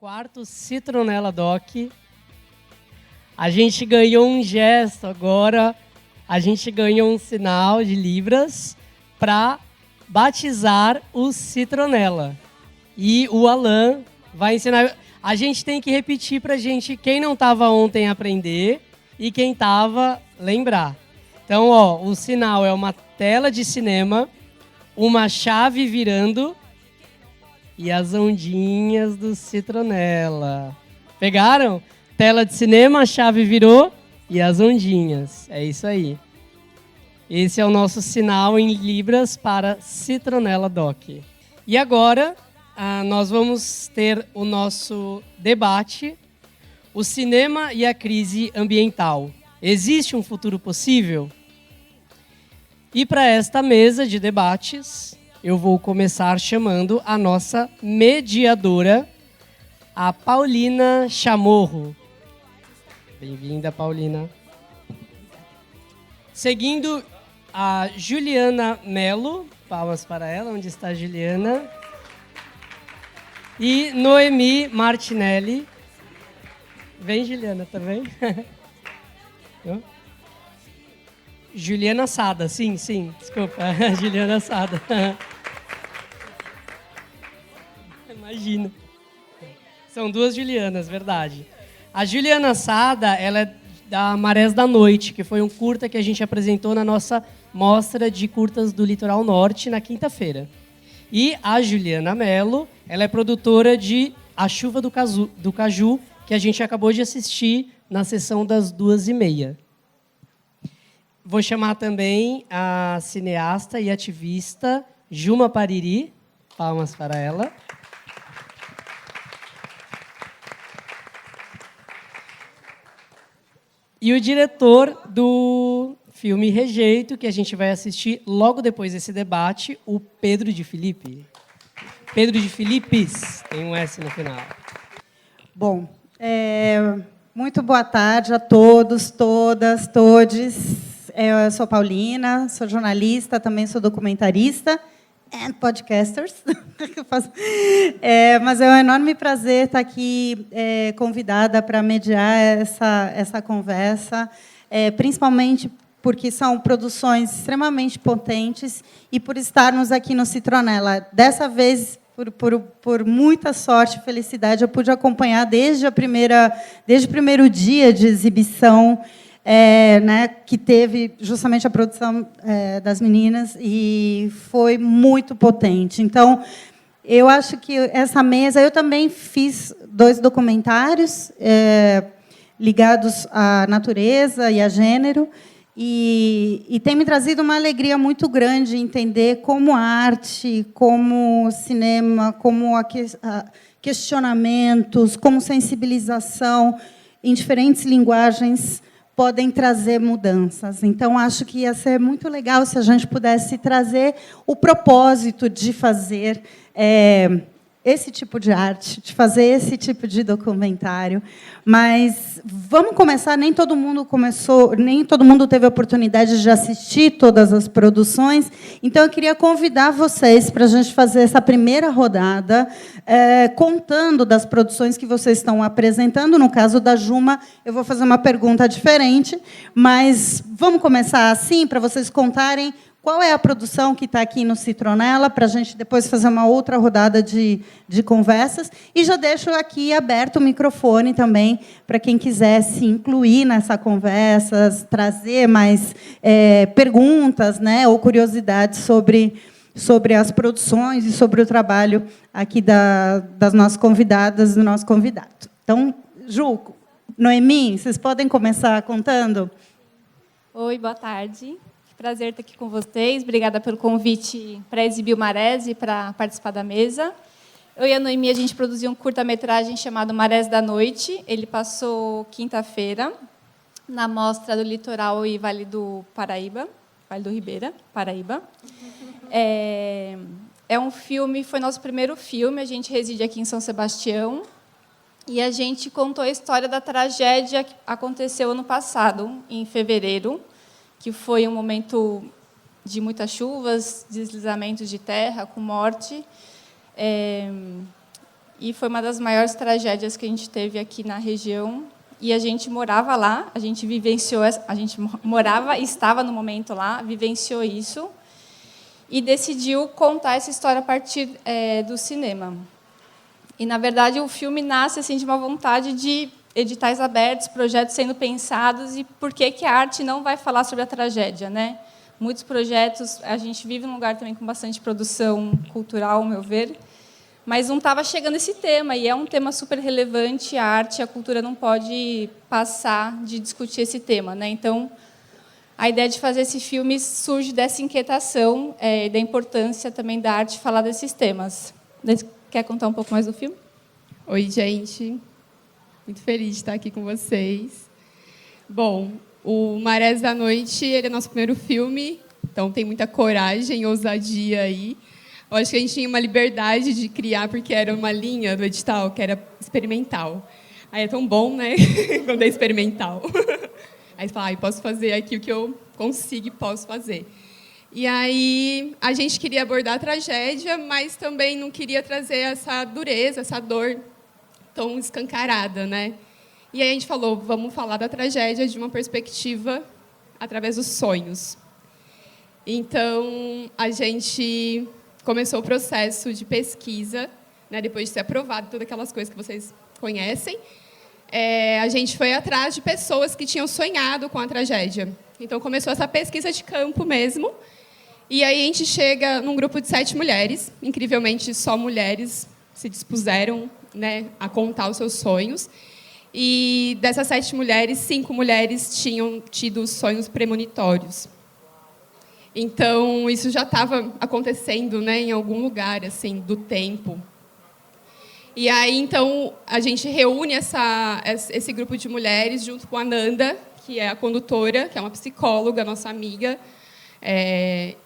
quarto Citronella Doc. A gente ganhou um gesto agora, a gente ganhou um sinal de Libras para batizar o Citronella. E o Alan vai ensinar. A gente tem que repetir para gente, quem não estava ontem, aprender e quem estava, lembrar. Então, ó, o sinal é uma tela de cinema, uma chave virando e as ondinhas do Citronella. Pegaram? Tela de cinema, a chave virou e as ondinhas. É isso aí. Esse é o nosso sinal em Libras para Citronella Doc. E agora, nós vamos ter o nosso debate, o cinema e a crise ambiental. Existe um futuro possível? E para esta mesa de debates, eu vou começar chamando a nossa mediadora, a Paulina Chamorro. Bem-vinda, Paulina. Seguindo, a Juliana Mello. Palmas para ela. Onde está a Juliana? E Noemi Martinelli. Vem, Juliana, também. Juliana Sada, sim, desculpa. Juliana Sada. Imagina. São duas Julianas, verdade. A Juliana Sada, ela é da Marés da Noite, que foi um curta que a gente apresentou na nossa mostra de curtas do Litoral Norte na quinta-feira. E a Juliana Mello, ela é produtora de A Chuva do Caju, que a gente acabou de assistir na sessão das 2h30. Vou chamar também a cineasta e ativista Juma Pariri. Palmas para ela. E o diretor do filme Rejeito, que a gente vai assistir logo depois desse debate, o Pedro de Filipe. Pedro de Filipes, tem um S no final. Bom, muito boa tarde a todos, todas, todes. Eu sou Paulina, sou jornalista, também sou documentarista e podcasters. Mas é um enorme prazer estar aqui convidada para mediar essa conversa, principalmente porque são produções extremamente potentes e por estarmos aqui no Citronella. Dessa vez, por muita sorte e felicidade, eu pude acompanhar desde o primeiro dia de exibição, que teve justamente a produção das meninas, e foi muito potente. Então, eu acho que essa mesa... Eu também fiz 2 documentários ligados à natureza e a gênero, e tem me trazido uma alegria muito grande entender como a arte, como o cinema, como questionamentos, como sensibilização em diferentes linguagens podem trazer mudanças. Então, acho que ia ser muito legal se a gente pudesse trazer o propósito de fazer esse tipo de arte, de fazer esse tipo de documentário. Mas vamos começar. Nem todo mundo teve a oportunidade de assistir todas as produções. Então, eu queria convidar vocês para a gente fazer essa primeira rodada, contando das produções que vocês estão apresentando. No caso da Juma, eu vou fazer uma pergunta diferente, mas vamos começar assim, para vocês contarem qual é a produção que está aqui no Citronella, para a gente depois fazer uma outra rodada de conversas. E já deixo aqui aberto o microfone também para quem quiser se incluir nessa conversa, trazer mais perguntas, ou curiosidades sobre as produções e sobre o trabalho aqui das nossas convidadas e do nosso convidado. Então, Ju, Noemi, vocês podem começar contando? Oi, boa tarde. Prazer estar aqui com vocês. Obrigada pelo convite para exibir o Marés e para participar da mesa. Eu e a Noemi, a gente produziu um curta-metragem chamado Marés da Noite. Ele passou quinta-feira na Mostra do Litoral e Vale do Paraíba, Vale do Ribeira, Paraíba. É um filme, foi nosso primeiro filme. A gente reside aqui em São Sebastião e a gente contou a história da tragédia que aconteceu ano passado, em fevereiro, que foi um momento de muitas chuvas, deslizamentos de terra, com morte. e foi uma das maiores tragédias que a gente teve aqui na região. E a gente morava lá, a gente vivenciou, a gente morava e estava no momento lá, vivenciou isso e decidiu contar essa história a partir do cinema. E, na verdade, o filme nasce assim, de uma vontade de editais abertos, projetos sendo pensados, e por que a arte não vai falar sobre a tragédia, né? Muitos projetos, a gente vive num lugar também com bastante produção cultural, ao meu ver, mas não estava chegando esse tema, e é um tema super relevante, a arte e a cultura não pode passar de discutir esse tema, né? Então, a ideia de fazer esse filme surge dessa inquietação, da importância também da arte falar desses temas. Quer contar um pouco mais do filme? Oi, gente. Muito feliz de estar aqui com vocês. Bom, o Marés da Noite, ele é nosso primeiro filme, então tem muita coragem e ousadia aí. Eu acho que a gente tinha uma liberdade de criar, porque era uma linha do edital que era experimental. Aí é tão bom, né, quando é experimental. Aí você fala, posso fazer aqui o que eu consigo e posso fazer. E aí a gente queria abordar a tragédia, mas também não queria trazer essa dureza, essa dor tão escancarada, né? E aí a gente falou, vamos falar da tragédia de uma perspectiva através dos sonhos. Então, a gente começou o processo de pesquisa, né, depois de ser aprovado, todas aquelas coisas que vocês conhecem. A gente foi atrás de pessoas que tinham sonhado com a tragédia. Então, começou essa pesquisa de campo mesmo. E aí a gente chega num grupo de 7 mulheres, incrivelmente só mulheres se dispuseram, né, a contar os seus sonhos. E dessas 7 mulheres, 5 mulheres tinham tido sonhos premonitórios. Então, isso já estava acontecendo, né, em algum lugar assim, do tempo. E aí, então, a gente reúne esse grupo de mulheres junto com a Nanda, que é a condutora, que é uma psicóloga, nossa amiga,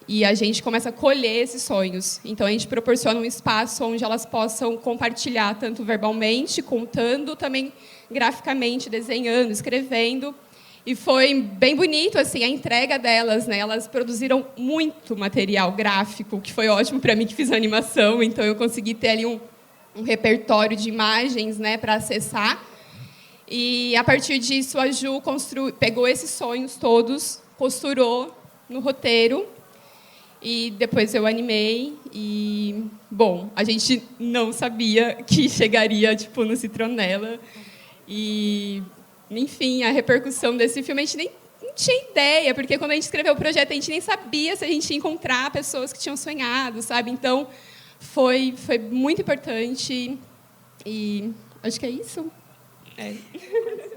e a gente começa a colher esses sonhos. Então, a gente proporciona um espaço onde elas possam compartilhar, tanto verbalmente, contando, também graficamente, desenhando, escrevendo. E foi bem bonito assim, a entrega delas, né? Elas produziram muito material gráfico, que foi ótimo para mim, que fiz animação. Então, eu consegui ter ali um repertório de imagens, né, para acessar. E, a partir disso, a Ju pegou esses sonhos todos, costurou no roteiro, e depois eu animei. E, bom, a gente não sabia que chegaria tipo, no Citronella. E, enfim, a repercussão desse filme, a gente nem não tinha ideia, porque quando a gente escreveu o projeto, a gente nem sabia se a gente ia encontrar pessoas que tinham sonhado, sabe? Então, foi muito importante, e acho que é isso.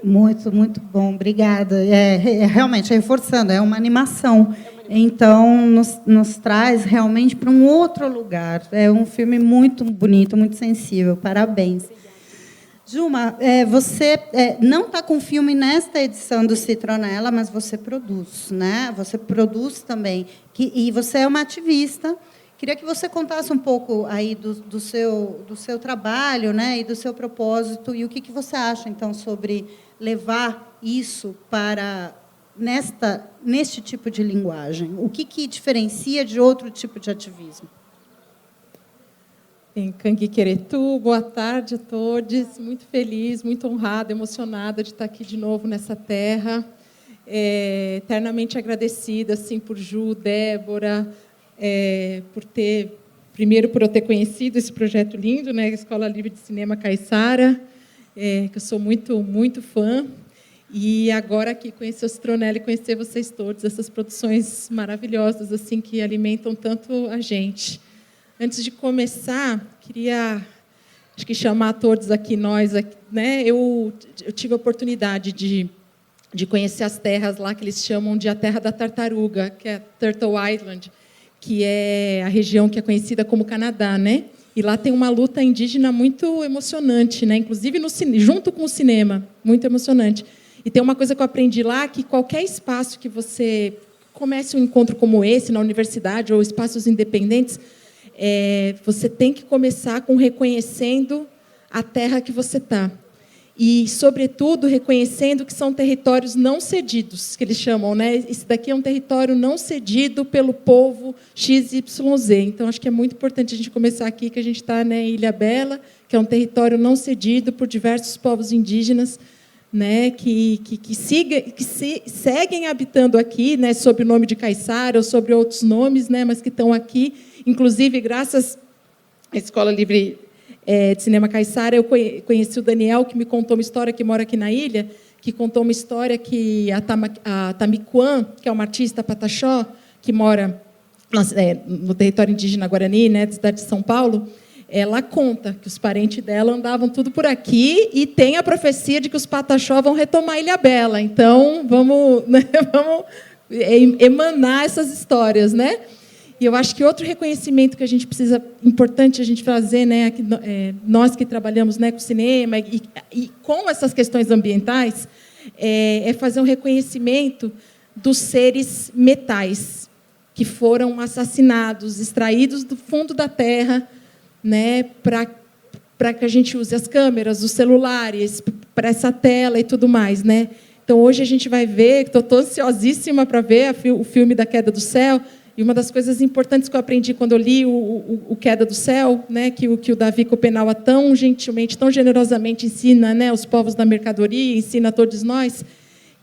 Muito, muito bom, obrigada. Realmente, reforçando, é uma animação. Então, nos traz realmente para um outro lugar. É um filme muito bonito, muito sensível. Parabéns. Juma, você não está com filme nesta edição do Citronella, mas você produz, né? Você produz também. E você é uma ativista. Queria que você contasse um pouco aí do seu trabalho, né, e do seu propósito, e o que você acha, então, sobre levar isso para neste tipo de linguagem. O que diferencia de outro tipo de ativismo? Kangi Queretu, boa tarde a todos. Muito feliz, muito honrada, emocionada de estar aqui de novo nessa terra. Eternamente agradecida assim, por Ju, Débora, primeiro por eu ter conhecido esse projeto lindo, né, Escola Livre de Cinema Caiçara, que eu sou muito, muito fã. E agora aqui conhecer o Citronella e conhecer vocês todos, essas produções maravilhosas assim que alimentam tanto a gente. Antes de começar, queria chamar a todos aqui, nós, né? Eu tive a oportunidade de conhecer as terras lá que eles chamam de a Terra da Tartaruga, que é Turtle Island, que é a região que é conhecida como Canadá, né? E lá tem uma luta indígena muito emocionante, né? Inclusive junto com o cinema, muito emocionante. E tem uma coisa que eu aprendi lá, que qualquer espaço que você comece um encontro como esse, na universidade, ou espaços independentes, você tem que começar com reconhecendo a terra que você está. e, sobretudo, reconhecendo que são territórios não cedidos, que eles chamam, né? Esse daqui é um território não cedido pelo povo XYZ. Então, acho que é muito importante a gente começar aqui, que a gente está, né, em Ilhabela, que é um território não cedido por diversos povos indígenas, né, que seguem habitando aqui, né, sob o nome de Caiçara ou sobre outros nomes, né, mas que estão aqui. Inclusive, graças à Escola Livre de Cinema Caiçara, eu conheci o Daniel, que me contou uma história, que mora aqui na ilha, que contou uma história que a Tamiquan, que é uma artista pataxó, que mora no território indígena Guarani, né, da cidade de São Paulo, ela conta que os parentes dela andavam tudo por aqui e tem a profecia de que os pataxó vão retomar Ilhabela. Então, vamos, né, vamos emanar essas histórias, né? E eu acho que outro reconhecimento que a gente precisa, importante a gente fazer, né, aqui, nós que trabalhamos, né, com cinema e com essas questões ambientais, é fazer um reconhecimento dos seres metais que foram assassinados, extraídos do fundo da terra, né, para que a gente use as câmeras, os celulares, para essa tela e tudo mais, né? Então, hoje a gente vai ver, estou ansiosíssima para ver o filme da Queda do Céu, e uma das coisas importantes que eu aprendi quando eu li o Queda do Céu, né, que o Davi Kopenawa tão gentilmente, tão generosamente ensina, né, os povos da mercadoria, ensina a todos nós,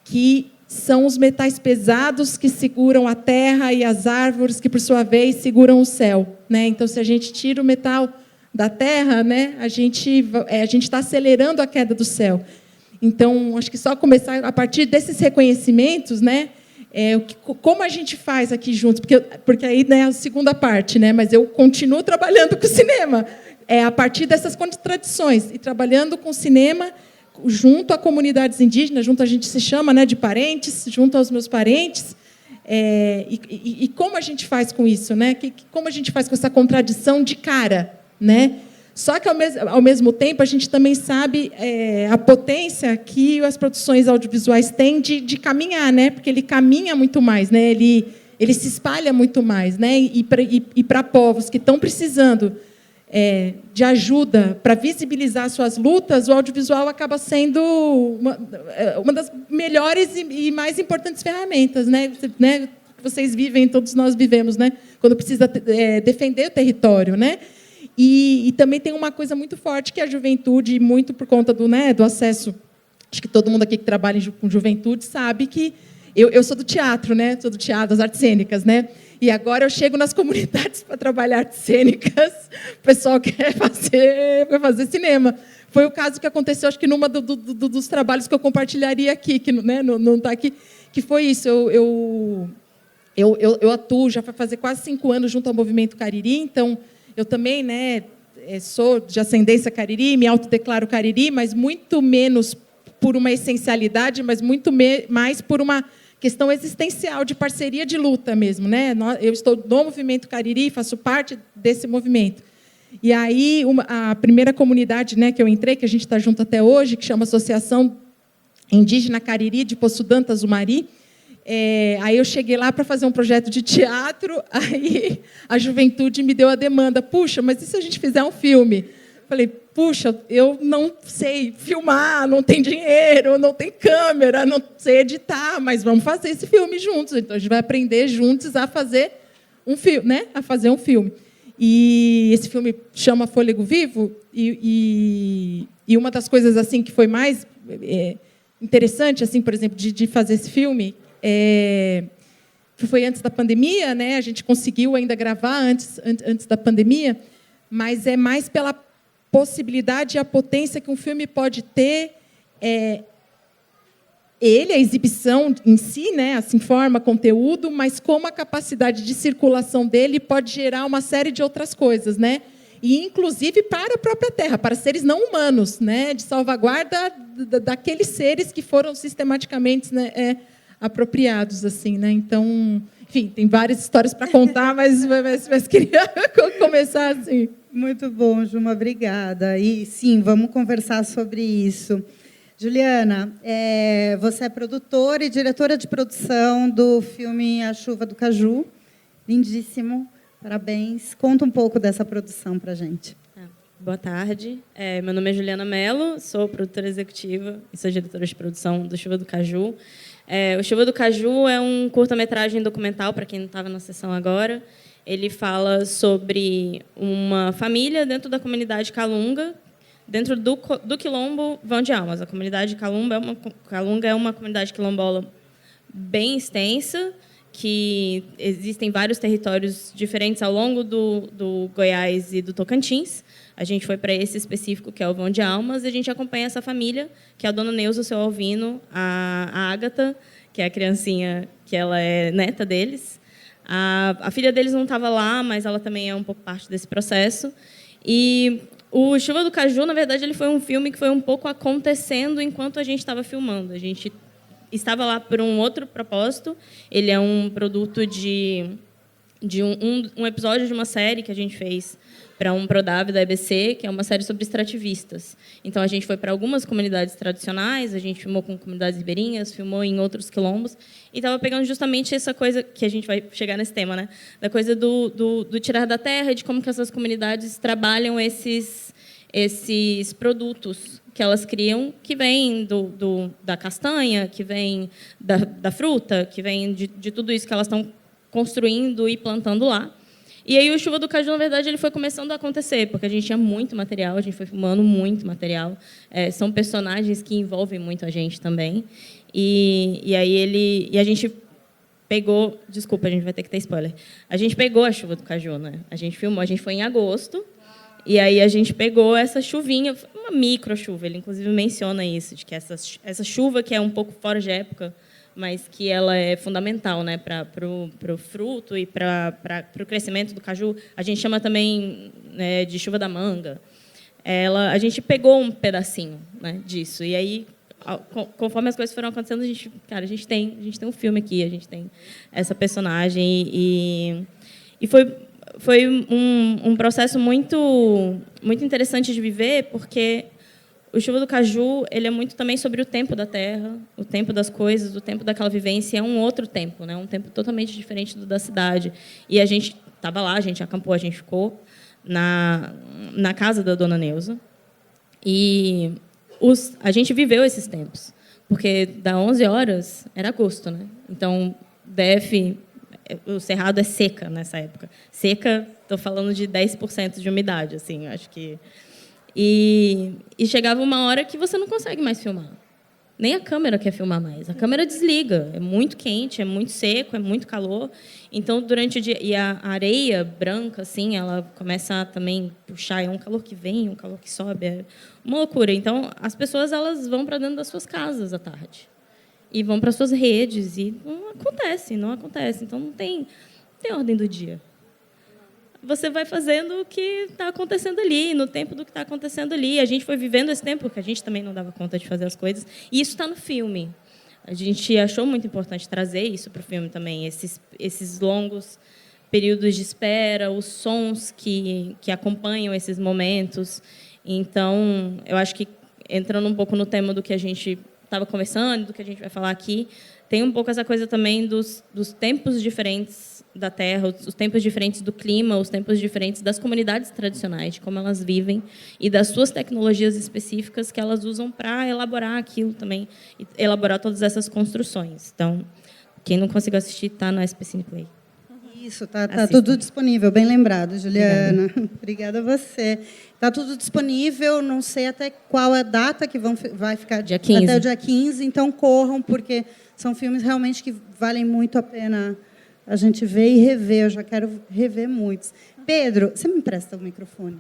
que são os metais pesados que seguram a terra e as árvores, que, por sua vez, seguram o céu, né? Então, se a gente tira o metal da terra, né, a gente está acelerando a queda do céu. Então, acho que só começar a partir desses reconhecimentos, né, como a gente faz aqui juntos, porque aí, né, é a segunda parte, né, mas eu continuo trabalhando com o cinema, a partir dessas contradições, e trabalhando com o cinema junto a comunidades indígenas, junto a gente se chama, né, de parentes, junto aos meus parentes, e como a gente faz com isso, né? Como a gente faz com essa contradição de cara, né? Só que, ao mesmo tempo, a gente também sabe a potência que as produções audiovisuais têm de caminhar, né? Porque ele caminha muito mais, né? Ele se espalha muito mais, né? E para povos que estão precisando de ajuda para visibilizar suas lutas, o audiovisual acaba sendo uma das melhores e mais importantes ferramentas, né? Vocês vivem, todos nós vivemos, né? Quando precisa defender o território, né? E também tem uma coisa muito forte que é a juventude, muito por conta do acesso. Acho que todo mundo aqui que trabalha com juventude sabe que eu sou do teatro, né? Sou do teatro, das artes cênicas, né? E agora eu chego nas comunidades para trabalhar artes cênicas. O pessoal quer fazer cinema. Foi o caso que aconteceu, acho que numa dos trabalhos que eu compartilharia aqui, que, né, não está aqui, que foi isso. Eu atuo já vai fazer quase 5 anos junto ao Movimento Cariri, então eu também, né, sou de ascendência cariri, me autodeclaro cariri, mas muito menos por uma essencialidade, mas muito mais por uma questão existencial de parceria de luta mesmo, né? Eu estou no Movimento Cariri, faço parte desse movimento. E aí a primeira comunidade, né, que eu entrei, que a gente está junto até hoje, que chama Associação Indígena Cariri de Poçudanta Zumari. Aí eu cheguei lá para fazer um projeto de teatro, aí a juventude me deu a demanda: puxa, mas e se a gente fizer um filme? Falei: puxa, eu não sei filmar, não tem dinheiro, não tem câmera, não sei editar, mas vamos fazer esse filme juntos. Então a gente vai aprender juntos a fazer um filme, né? A fazer um filme. E esse filme chama Fôlego Vivo, e uma das coisas assim que foi mais interessante, assim, por exemplo, de fazer esse filme, foi antes da pandemia, né? A gente conseguiu ainda gravar antes da pandemia, mas é mais pela possibilidade e a potência que um filme pode ter, a exibição em si, né, assim, forma, conteúdo, mas como a capacidade de circulação dele pode gerar uma série de outras coisas, né? E, inclusive, para a própria Terra, para seres não humanos, né, de salvaguarda daqueles seres que foram sistematicamente, né, apropriados, assim, né? Então, enfim, tem várias histórias para contar, mas queria começar assim. Muito bom, Juma, obrigada. E, sim, vamos conversar sobre isso. Juliana, você é produtora e diretora de produção do filme A Chuva do Caju. Lindíssimo, parabéns. Conta um pouco dessa produção para a gente. Boa tarde. Meu nome é Juliana Mello, sou produtora executiva e sou diretora de produção do Chuva do Caju. O Chuva do Caju é um curta-metragem documental, para quem não estava na sessão agora. Ele fala sobre uma família dentro da comunidade Calunga, dentro do quilombo Vão de Almas. A comunidade Calunga é uma comunidade quilombola bem extensa, que existem vários territórios diferentes ao longo do Goiás e do Tocantins. A gente foi para esse específico, que é o Vão de Almas, e a gente acompanha essa família, que é a dona Neuza, o seu Alvino, a Ágata, que é a criancinha que ela é neta deles. A filha deles não estava lá, mas ela também é um pouco parte desse processo. E o Chuva do Caju, na verdade, ele foi um filme que foi um pouco acontecendo enquanto a gente estava filmando. A gente estava lá por um outro propósito. Ele é um produto de um episódio de uma série que a gente fez para um Prodave da EBC, que é uma série sobre extrativistas. Então, a gente foi para algumas comunidades tradicionais, a gente filmou com comunidades ribeirinhas, filmou em outros quilombos, e estava pegando justamente essa coisa, que a gente vai chegar nesse tema, né? Da coisa do tirar da terra, e de como que essas comunidades trabalham esses produtos que elas criam, que vêm da castanha, que vêm da fruta, que vêm de tudo isso que elas estão construindo e plantando lá. E aí o Chuva do Caju, na verdade, ele foi começando a acontecer, porque a gente tinha muito material, a gente foi filmando muito material. São personagens que envolvem muito a gente também. E aí a gente pegou... Desculpa, a gente vai ter que ter spoiler. A gente pegou a Chuva do Caju, né? A gente filmou, a gente foi em agosto, e aí a gente pegou essa chuvinha, uma micro chuva, ele inclusive menciona isso, de que essa chuva que é um pouco fora de época, mas que ela é fundamental, né, para o fruto e para o crescimento do caju. A gente chama também, né, de chuva da manga. A gente pegou um pedacinho, né, disso. E aí, conforme as coisas foram acontecendo, a gente tem um filme aqui, a gente tem essa personagem. E foi um processo muito, muito interessante de viver, porque o Chuva do Caju, ele é muito também sobre o tempo da terra, o tempo das coisas, o tempo daquela vivência. É um outro tempo, né? Um tempo totalmente diferente do da cidade. E a gente estava lá, a gente acampou, a gente ficou na casa da dona Neuza. E a gente viveu esses tempos. Porque das 11 horas era agosto, né? Então, o Cerrado é seca nessa época. Seca, estou falando de 10% de umidade, assim, acho que... E chegava uma hora que você não consegue mais filmar. Nem a câmera quer filmar mais. A câmera desliga. É muito quente, é muito seco, é muito calor. Então, durante o dia... E a areia branca, assim, ela começa a também puxar. É um calor que vem, um calor que sobe. É uma loucura. Então, as pessoas elas vão para dentro das suas casas à tarde. E vão para suas redes. E não acontece. Então, não tem ordem do dia. Você vai fazendo o que está acontecendo ali, no tempo do que está acontecendo ali. A gente foi vivendo esse tempo, porque a gente também não dava conta de fazer as coisas. E isso está no filme. A gente achou muito importante trazer isso para o filme também, esses longos períodos de espera, os sons que acompanham esses momentos. Então, eu acho que, entrando um pouco no tema do que a gente estava conversando, do que a gente vai falar aqui, tem um pouco essa coisa também dos tempos diferentes da terra, os tempos diferentes do clima, os tempos diferentes das comunidades tradicionais, de como elas vivem, e das suas tecnologias específicas que elas usam para elaborar aquilo também, e elaborar todas essas construções. Então, quem não conseguiu assistir, está no SP Cine Play. Isso, tá tudo disponível, bem lembrado, Juliana. Obrigada a você. Está tudo disponível, não sei até qual é a data que vai ficar. Dia 15. Até o dia 15, então corram, porque são filmes realmente que valem muito a pena a gente ver e rever. Eu já quero rever muitos. Pedro, você me empresta o microfone?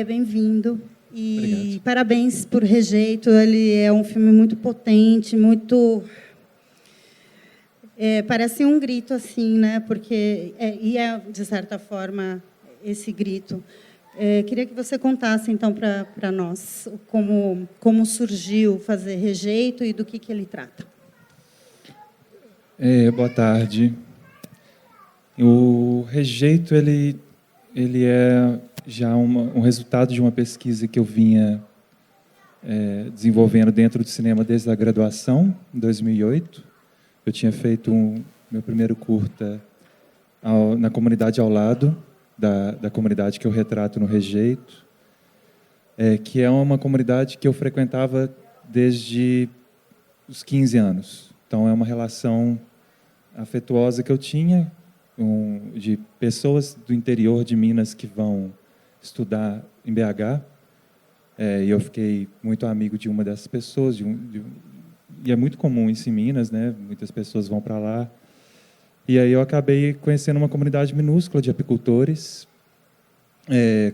Bem-vindo. E obrigado. Parabéns por Rejeito. Ele é um filme muito potente, muito... parece um grito, assim, né? Porque de certa forma, esse grito. Queria que você contasse, então, para nós como surgiu fazer Rejeito e do que ele trata. Boa tarde. O Rejeito ele é já um resultado de uma pesquisa que eu vinha desenvolvendo dentro do cinema desde a graduação, em 2008. Eu tinha feito meu primeiro curta na comunidade ao lado, da comunidade que eu retrato no Rejeito, que é uma comunidade que eu frequentava desde os 15 anos. Então, é uma relação afetuosa que eu tinha de pessoas do interior de Minas que vão estudar em BH. E eu fiquei muito amigo de uma dessas pessoas. E é muito comum isso em Minas, né? Muitas pessoas vão para lá. E aí eu acabei conhecendo uma comunidade minúscula de apicultores,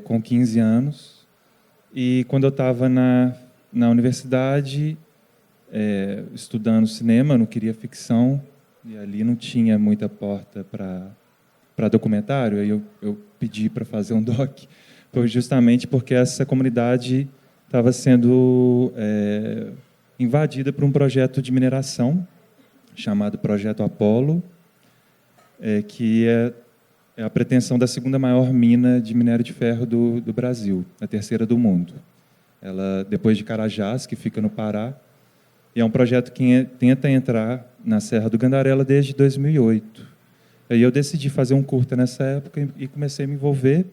com 15 anos. E quando eu estava na universidade, estudando cinema, eu não queria ficção, e ali não tinha muita porta para documentário, aí eu pedi para fazer um doc, justamente porque essa comunidade estava sendo invadida por um projeto de mineração, chamado Projeto Apolo, que é a pretensão da segunda maior mina de minério de ferro do Brasil, a terceira do mundo. Ela, depois de Carajás, que fica no Pará, e é um projeto que tenta entrar na Serra do Gandarela desde 2008. Aí eu decidi fazer um curta nessa época e comecei a me envolver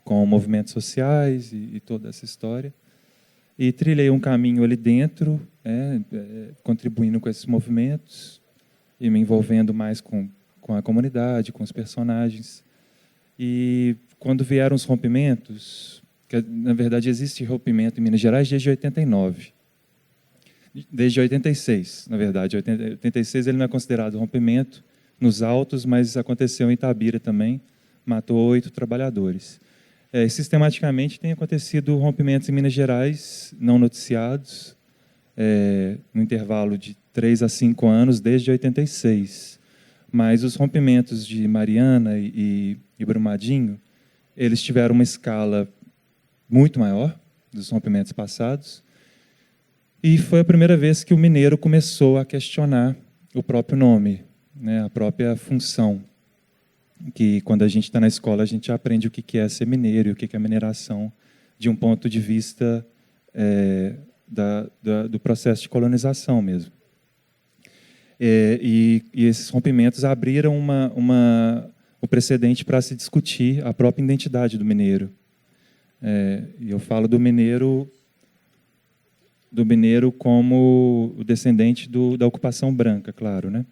com movimentos sociais e toda essa história. E trilhei um caminho ali dentro, contribuindo com esses movimentos e me envolvendo mais com a comunidade, com os personagens. E quando vieram os rompimentos, que na verdade existe rompimento em Minas Gerais desde 89. Desde 86, na verdade. 86 ele não é considerado rompimento nos Altos, mas aconteceu em Itabira também, matou 8 trabalhadores. Sistematicamente tem acontecido rompimentos em Minas Gerais, não noticiados, no intervalo de 3 a 5 anos, desde 86. Mas os rompimentos de Mariana e Brumadinho, eles tiveram uma escala muito maior dos rompimentos passados, e foi a primeira vez que o mineiro começou a questionar o próprio nome, né, a própria função, que quando a gente está na escola a gente aprende o que é ser mineiro e o que é mineração, de um ponto de vista do processo de colonização mesmo. E esses rompimentos abriram o precedente para se discutir a própria identidade do mineiro. E eu falo do mineiro como o descendente da ocupação branca, claro, né?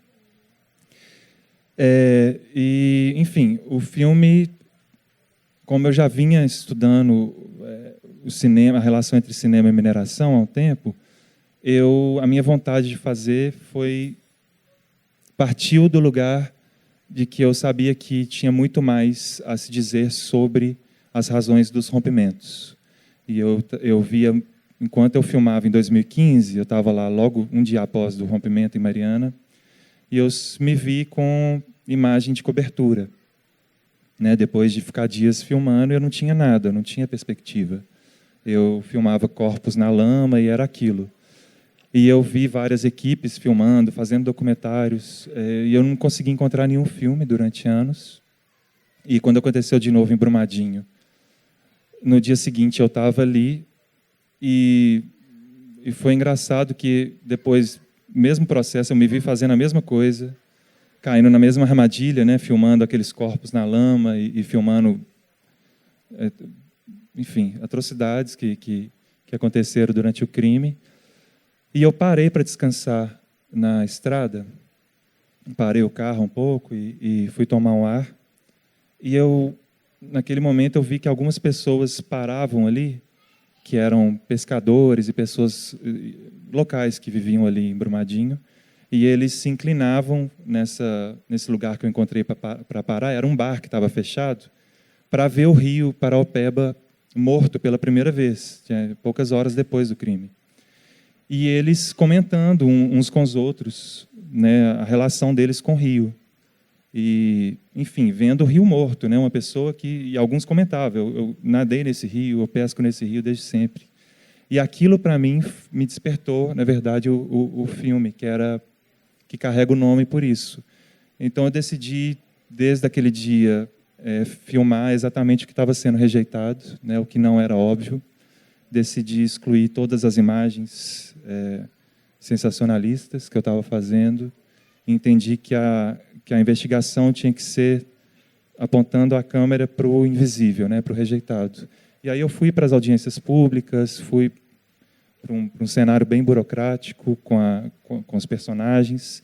Enfim, o filme, como eu já vinha estudando o cinema, a relação entre cinema e mineração há um tempo, a minha vontade de fazer partiu do lugar de que eu sabia que tinha muito mais a se dizer sobre as razões dos rompimentos. E eu via, enquanto eu filmava em 2015, eu estava lá logo um dia após o rompimento em Mariana, e eu me vi com imagem de cobertura. Né? Depois de ficar dias filmando, eu não tinha nada, eu não tinha perspectiva. Eu filmava corpos na lama e era aquilo. E eu vi várias equipes filmando, fazendo documentários, e eu não consegui encontrar nenhum filme durante anos. E quando aconteceu de novo em Brumadinho, no dia seguinte eu estava ali, e foi engraçado que depois, mesmo processo, eu me vi fazendo a mesma coisa, caindo na mesma armadilha, né, filmando aqueles corpos na lama e filmando, enfim, atrocidades que aconteceram durante o crime. E eu parei para descansar na estrada, parei o carro um pouco e fui tomar um ar. E naquele momento, eu vi que algumas pessoas paravam ali, que eram pescadores e pessoas locais que viviam ali em Brumadinho, e eles se inclinavam nesse lugar que eu encontrei para parar, era um bar que estava fechado, para ver o rio Paraopeba morto pela primeira vez, poucas horas depois do crime. E eles comentando uns com os outros, né, a relação deles com o rio. E, enfim, vendo o rio morto, né, uma pessoa e alguns comentavam, eu nadei nesse rio, eu pesco nesse rio desde sempre. E aquilo, para mim, me despertou, na verdade, o filme, que carrega o nome por isso. Então, eu decidi, desde aquele dia, filmar exatamente o que estava sendo rejeitado, né, o que não era óbvio. Decidi excluir todas as imagens sensacionalistas que eu estava fazendo. Entendi que a investigação tinha que ser apontando a câmera para o invisível, né, para o rejeitado. E aí eu fui para as audiências públicas, fui para um cenário bem burocrático com os personagens.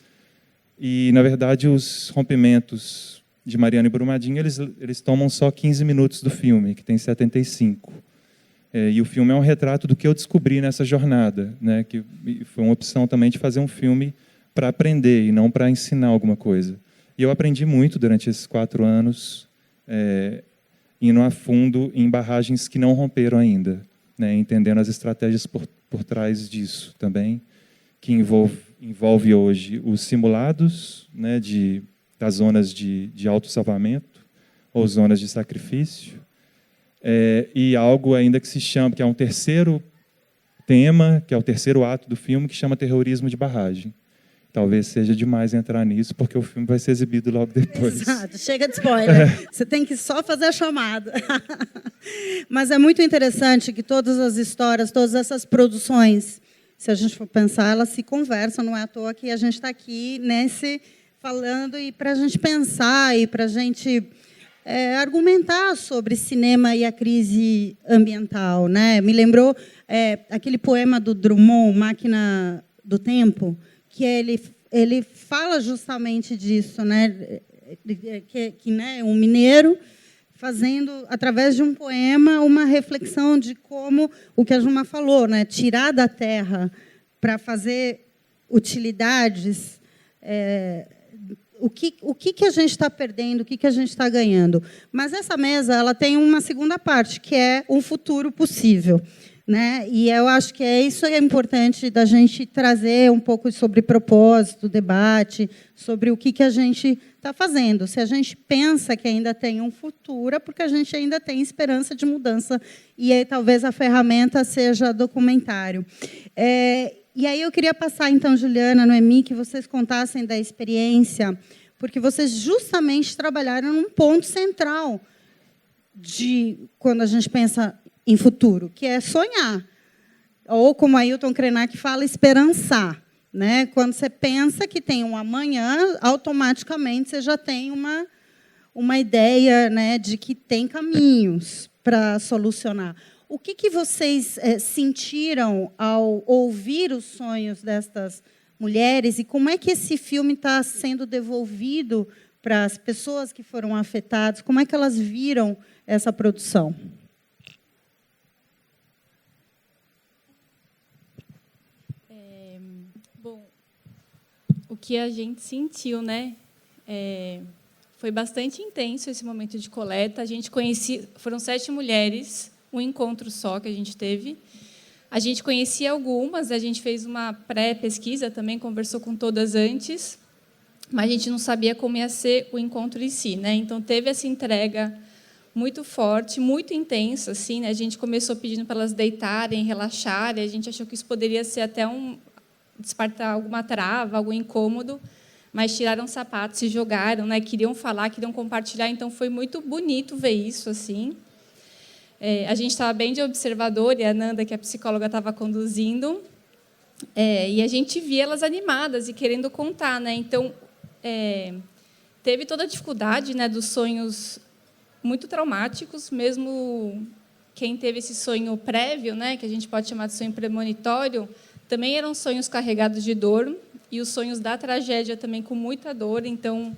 E, na verdade, os rompimentos de Mariana e Brumadinho, eles tomam só 15 minutos do filme, que tem 75. E o filme é um retrato do que eu descobri nessa jornada, né, que foi uma opção também de fazer um filme para aprender e não para ensinar alguma coisa. E eu aprendi muito durante esses 4 anos, indo a fundo em barragens que não romperam ainda, né, entendendo as estratégias por trás disso também, que envolve hoje os simulados, né, das zonas de autossalvamento ou zonas de sacrifício, e algo ainda que se chama, que é um terceiro tema, que é o terceiro ato do filme, que chama terrorismo de barragem. Talvez seja demais entrar nisso, porque o filme vai ser exibido logo depois. Exato, chega de spoiler. Você tem que só fazer a chamada. Mas é muito interessante que todas as histórias, todas essas produções, se a gente for pensar, elas se conversam, não é à toa que a gente está aqui falando, e para a gente pensar e para a gente argumentar sobre cinema e a crise ambiental, né? Me lembrou aquele poema do Drummond, Máquina do Tempo, que ele fala justamente disso, né? Que né, um mineiro fazendo, através de um poema, uma reflexão de como, o que a Juma falou, né? Tirar da terra para fazer utilidades, o que a gente está perdendo, o que a gente está ganhando. Mas essa mesa ela tem uma segunda parte, que é um futuro possível, né? E eu acho que isso é importante da gente trazer um pouco sobre propósito, debate, sobre o que a gente está fazendo. Se a gente pensa que ainda tem um futuro, é porque a gente ainda tem esperança de mudança, e aí talvez a ferramenta seja documentário. E aí eu queria passar, então, Juliana, Noemi, que vocês contassem da experiência, porque vocês justamente trabalharam num ponto central de quando a gente pensa em futuro, que é sonhar. Ou, como Ailton Krenak fala, esperançar. Né? Quando você pensa que tem um amanhã, automaticamente você já tem uma ideia, né, de que tem caminhos para solucionar. O que vocês sentiram ao ouvir os sonhos destas mulheres, e como é que esse filme está sendo devolvido para as pessoas que foram afetadas? Como é que elas viram essa produção? Bom, o que a gente sentiu, né? Foi bastante intenso esse momento de coleta. A gente conhecia, foram 7 mulheres, um encontro só que a gente teve. A gente conhecia algumas, a gente fez uma pré-pesquisa também, conversou com todas antes, mas a gente não sabia como ia ser o encontro em si, né? Então teve essa entrega muito forte, muito intensa, assim, né? A gente começou pedindo para elas deitarem, relaxarem. A gente achou que isso poderia ser até despertar alguma trava, algum incômodo, mas tiraram os sapatos, se jogaram, né? Queriam falar, queriam compartilhar. Então foi muito bonito ver isso, assim. A gente estava bem de observador, e a Nanda, que é a psicóloga, estava conduzindo, e a gente via elas animadas e querendo contar, né? Então teve toda a dificuldade, né, dos sonhos muito traumáticos, mesmo quem teve esse sonho prévio, né, que a gente pode chamar de sonho premonitório, também eram sonhos carregados de dor, e os sonhos da tragédia também com muita dor. Então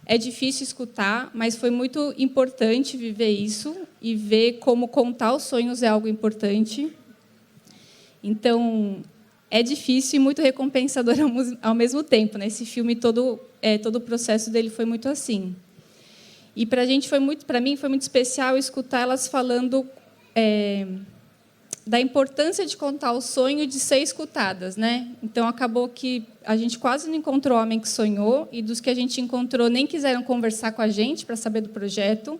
é difícil escutar, mas foi muito importante viver isso e ver como contar os sonhos é algo importante. Então é difícil e muito recompensador ao mesmo tempo, né? Esse filme todo o processo dele foi muito assim. E para mim foi muito especial escutar elas falando da importância de contar o sonho e de ser escutadas, né? Então acabou que a gente quase não encontrou homem que sonhou, e dos que a gente encontrou nem quiseram conversar com a gente para saber do projeto.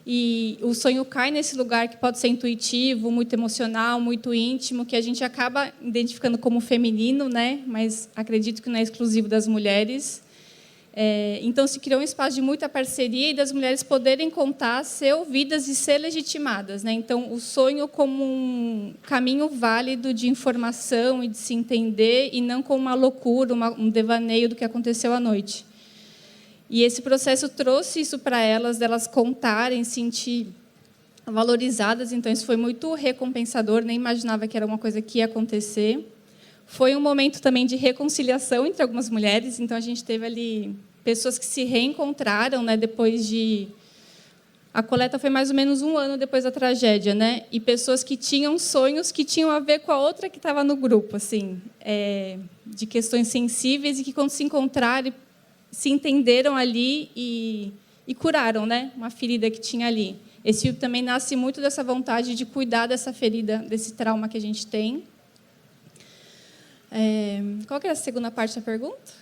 E o sonho cai nesse lugar que pode ser intuitivo, muito emocional, muito íntimo, que a gente acaba identificando como feminino, né? Mas acredito que não é exclusivo das mulheres. Então se criou um espaço de muita parceria e das mulheres poderem contar, ser ouvidas e ser legitimadas, né? Então o sonho como um caminho válido de informação e de se entender, e não como uma loucura, um devaneio do que aconteceu à noite. E esse processo trouxe isso para elas, delas contarem, sentir valorizadas. Então, isso foi muito recompensador, nem imaginava que era uma coisa que ia acontecer. Foi um momento também de reconciliação entre algumas mulheres. Então, a gente teve ali pessoas que se reencontraram, né, depois de... A coleta foi mais ou menos 1 ano depois da tragédia, né? E pessoas que tinham sonhos que tinham a ver com a outra que estava no grupo, assim, de questões sensíveis, e que, quando se encontraram, se entenderam ali e curaram, né, uma ferida que tinha ali. Esse filme também nasce muito dessa vontade de cuidar dessa ferida, desse trauma que a gente tem. Qual que era a segunda parte da pergunta?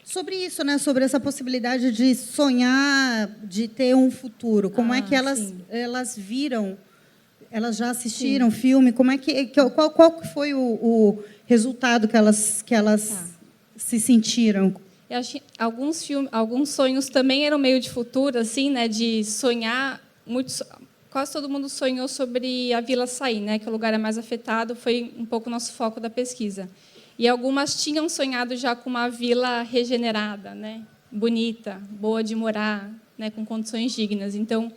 Sobre isso, né? Sobre essa possibilidade de sonhar, de ter um futuro. Como é que elas viram? Elas já assistiram o filme? Como é qual foi o resultado que elas se sentiram? Eu acho que alguns sonhos também eram meio de futuro, assim, né? De sonhar muito. Quase todo mundo sonhou sobre a Vila Saí, né? Que o lugar é mais afetado. Foi um pouco o nosso foco da pesquisa. E algumas tinham sonhado já com uma vila regenerada, né? Bonita, boa de morar, né? Com condições dignas. Então,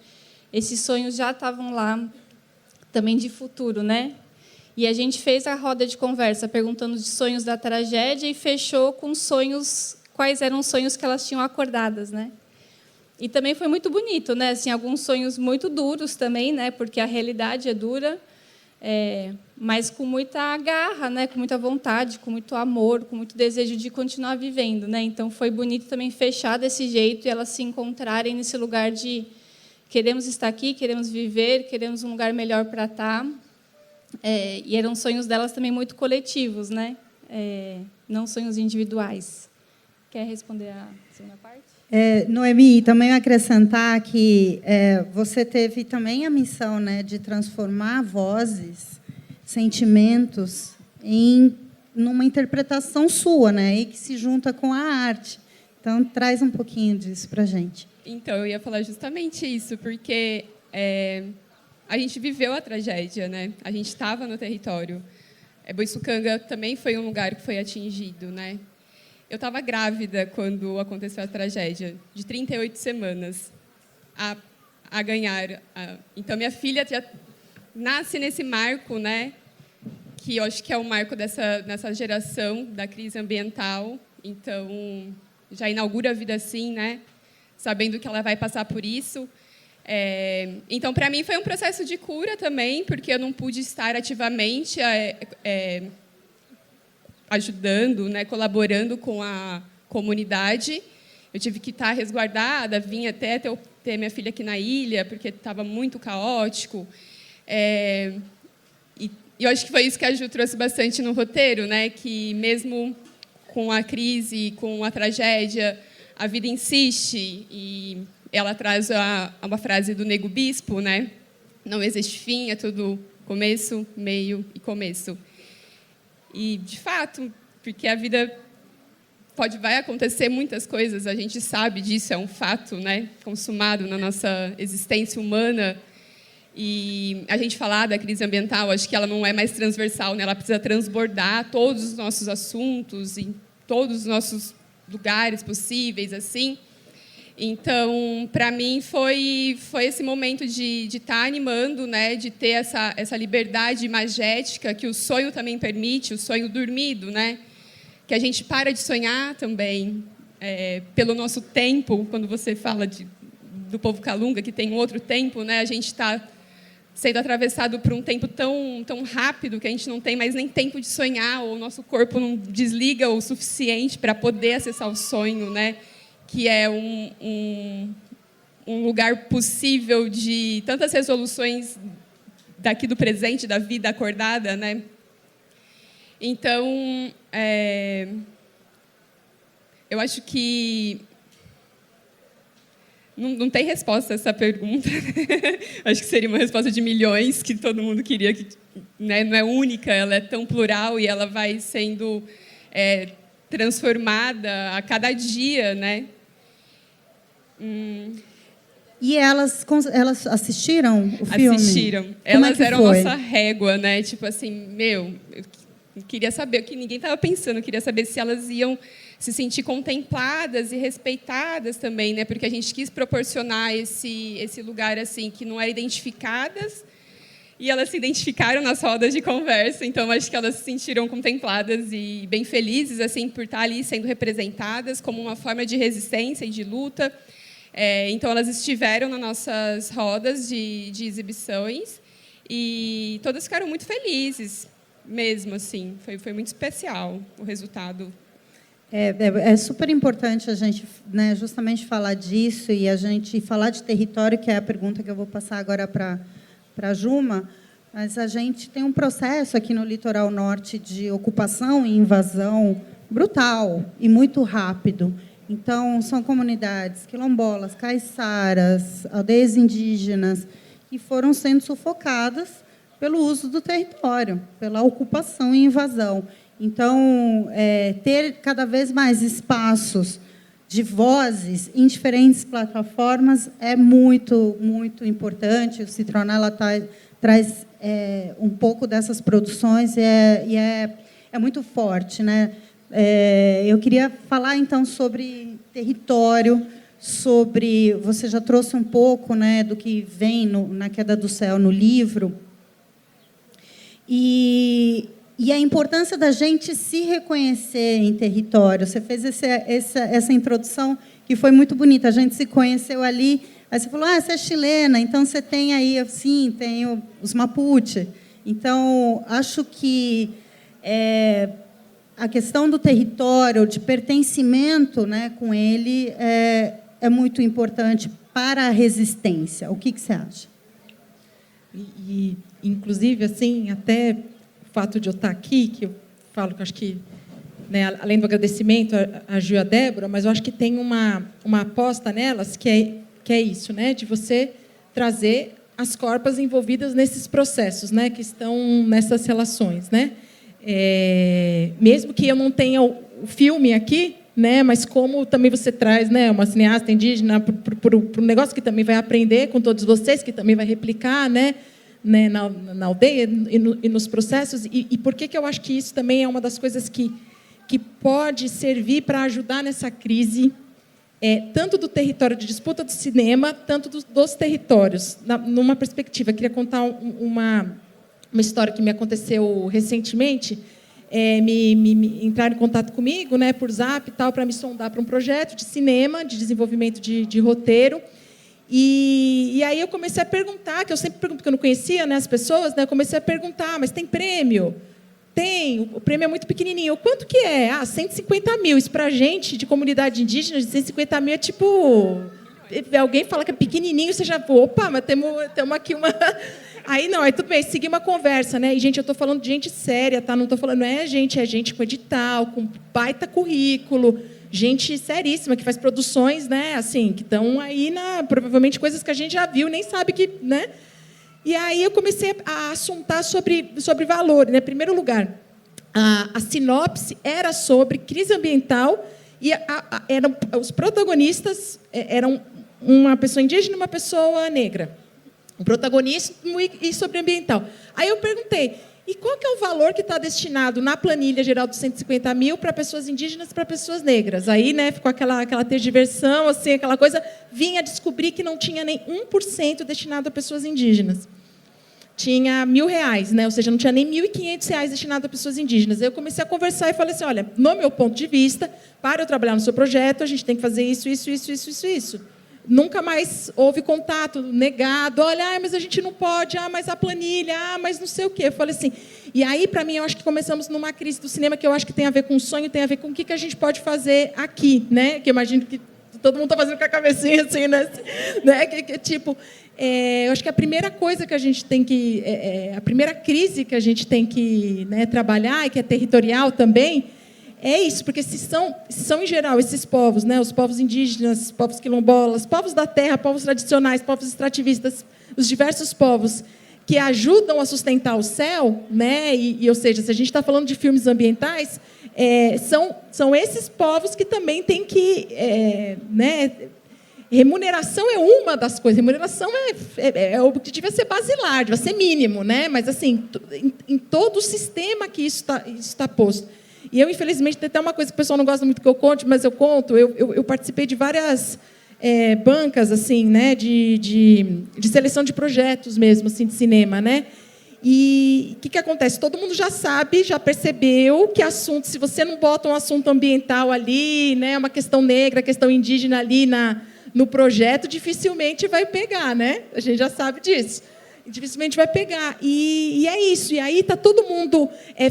esses sonhos já estavam lá, também de futuro, né? E a gente fez a roda de conversa perguntando de sonhos da tragédia e fechou com sonhos, quais eram os sonhos que elas tinham acordadas, né? E também foi muito bonito, né? Assim, alguns sonhos muito duros também, né? Porque a realidade é dura. Mas com muita garra, né? Com muita vontade, com muito amor, com muito desejo de continuar vivendo, né? Então, foi bonito também fechar desse jeito e elas se encontrarem nesse lugar de queremos estar aqui, queremos viver, queremos um lugar melhor para estar. E eram sonhos delas também muito coletivos, né? Não sonhos individuais. Quer responder a segunda parte? Noemi, também acrescentar que você teve também a missão, né, de transformar vozes, sentimentos, numa interpretação sua, né, e que se junta com a arte. Então, traz um pouquinho disso para a gente. Então, eu ia falar justamente isso, porque a gente viveu a tragédia, né? A gente estava no território. Boiçucanga também foi um lugar que foi atingido, né? Eu estava grávida quando aconteceu a tragédia, de 38 semanas a ganhar. Então, minha filha já nasce nesse marco, né, que eu acho que é o marco nessa geração da crise ambiental. Então, já inaugura a vida assim, né, sabendo que ela vai passar por isso. Então, para mim, foi um processo de cura também, porque eu não pude estar ativamente ajudando, né, colaborando com a comunidade. Eu tive que estar resguardada, vim até ter minha filha aqui na ilha, porque estava muito caótico. E eu acho que foi isso que a Ju trouxe bastante no roteiro, né, que mesmo com a crise, com a tragédia, a vida insiste. E ela traz uma frase do Nego Bispo, né? Não existe fim, é tudo começo, meio e começo. E, de fato, porque a vida vai acontecer muitas coisas, a gente sabe disso, é um fato, né, consumado na nossa existência humana. E a gente falar da crise ambiental, acho que ela não é mais transversal, né, ela precisa transbordar todos os nossos assuntos, em todos os nossos lugares possíveis, assim. Então, para mim, foi esse momento de estar animando, né, de ter essa liberdade imagética que o sonho também permite, o sonho dormido, né, que a gente para de sonhar também, pelo nosso tempo. Quando você fala do povo Calunga, que tem outro tempo, né, a gente está sendo atravessado por um tempo tão rápido que a gente não tem mais nem tempo de sonhar, ou o nosso corpo não desliga o suficiente para poder acessar o sonho, né, que é um lugar possível de tantas resoluções daqui do presente, da vida acordada, né? Então, eu acho que não tem resposta a essa pergunta. Acho que seria uma resposta de milhões que todo mundo queria, que, né, não é única, ela é tão plural e ela vai sendo transformada a cada dia, né? E elas assistiram o filme? Assistiram. Elas eram a nossa régua, né? Tipo assim, Eu queria saber o que ninguém estava pensando, eu queria saber se elas iam se sentir contempladas e respeitadas também, né? Porque a gente quis proporcionar esse lugar assim que não era identificadas, e elas se identificaram nas rodas de conversa, então acho que elas se sentiram contempladas e bem felizes assim por estar ali sendo representadas como uma forma de resistência e de luta. Então elas estiveram nas nossas rodas de exibições e todas ficaram muito felizes mesmo, assim. Foi muito especial o resultado. É super importante a gente, né, justamente falar disso e a gente falar de território, que é a pergunta que eu vou passar agora para a Juma, mas a gente tem um processo aqui no litoral norte de ocupação e invasão brutal e muito rápido. Então, são comunidades quilombolas, caiçaras, aldeias indígenas, que foram sendo sufocadas pelo uso do território, pela ocupação e invasão. Então, ter cada vez mais espaços de vozes em diferentes plataformas é muito, muito importante. O Citronela traz um pouco dessas produções e é muito forte, né? Eu queria falar, então, sobre território, sobre... Você já trouxe um pouco, né, do que vem na Queda do Céu, no livro. E a importância da gente se reconhecer em território. Você fez essa introdução que foi muito bonita. A gente se conheceu ali. Aí você falou, você é chilena, então você tem aí, sim, tem os Mapuche. Então, acho que a questão do território, de pertencimento, né, com ele, é muito importante para a resistência. O que você acha? Inclusive, assim, até o fato de eu estar aqui, que eu falo que eu acho que, né, além do agradecimento a Gil e a Débora, mas eu acho que tem uma aposta nelas que é isso, né, de você trazer as corpas envolvidas nesses processos, né, que estão nessas relações, né? Mesmo que eu não tenha o filme aqui, né, mas como também você traz, né, uma cineasta indígena para um negócio que também vai aprender com todos vocês, que também vai replicar, né, na aldeia e nos processos. E por que eu acho que isso também é uma das coisas que pode servir para ajudar nessa crise, tanto do território de disputa do cinema, tanto dos territórios. Numa perspectiva, queria contar uma história que me aconteceu recentemente. Me entraram em contato comigo, né, por Zap e tal, para me sondar para um projeto de cinema, de desenvolvimento de roteiro. E aí eu comecei a perguntar, que eu sempre pergunto, porque eu não conhecia, né, as pessoas, né, eu comecei a perguntar, mas tem prêmio? Tem, o prêmio é muito pequenininho. Quanto que é? 150 mil. Isso para a gente, de comunidade indígena, de 150 mil é tipo... Alguém fala que é pequenininho, você já... Opa, mas temos aqui uma... Aí não, aí tudo bem, segui uma conversa, né? E, gente, eu estou falando de gente séria, tá? Não estou falando, não é gente com edital, com baita currículo, gente seríssima, que faz produções, né? Assim, que estão aí provavelmente coisas que a gente já viu, nem sabe que, né? E aí eu comecei a assuntar sobre valor, né? Em primeiro lugar, a sinopse era sobre crise ambiental e os protagonistas eram uma pessoa indígena e uma pessoa negra. O protagonismo e sobre ambiental. Aí eu perguntei, e qual que é o valor que está destinado na planilha geral dos 150 mil para pessoas indígenas e para pessoas negras? Aí, né, ficou aquela tergiversão, assim, aquela coisa, vinha descobrir que não tinha nem 1% destinado a pessoas indígenas. Tinha R$1.000, né? Ou seja, não tinha nem R$1.500 destinado a pessoas indígenas. Aí eu comecei a conversar e falei assim, olha, no meu ponto de vista, para eu trabalhar no seu projeto, a gente tem que fazer isso. Nunca mais houve contato, negado. Olha, mas a gente não pode, mas a planilha, mas não sei o quê. Eu falei assim. E aí, para mim, eu acho que começamos numa crise do cinema que eu acho que tem a ver com sonho, tem a ver com o que a gente pode fazer aqui, né? Que eu imagino que todo mundo está fazendo com a cabecinha assim, né? Tipo, eu acho que a primeira coisa que a gente tem que, a primeira crise que a gente tem que, né, trabalhar e que é territorial também. É isso, porque se são em geral esses povos, né, os povos indígenas, povos quilombolas, povos da terra, povos tradicionais, povos extrativistas, os diversos povos que ajudam a sustentar o céu, né, ou seja, se a gente está falando de filmes ambientais, são esses povos que também têm que, né, remuneração é uma das coisas. Remuneração é o que devia ser basilar, devia ser mínimo, né? Mas, assim, em todo o sistema que isso está posto. E eu, infelizmente, tem até uma coisa que o pessoal não gosta muito que eu conte, mas eu conto. Eu participei de várias bancas, assim, né, de seleção de projetos mesmo, assim, de cinema, né? E o que acontece? Todo mundo já sabe, já percebeu que assunto, se você não bota um assunto ambiental ali, né, uma questão negra, questão indígena ali no projeto, dificilmente vai pegar, né? A gente já sabe disso. Dificilmente vai pegar. E é isso. E aí está todo mundo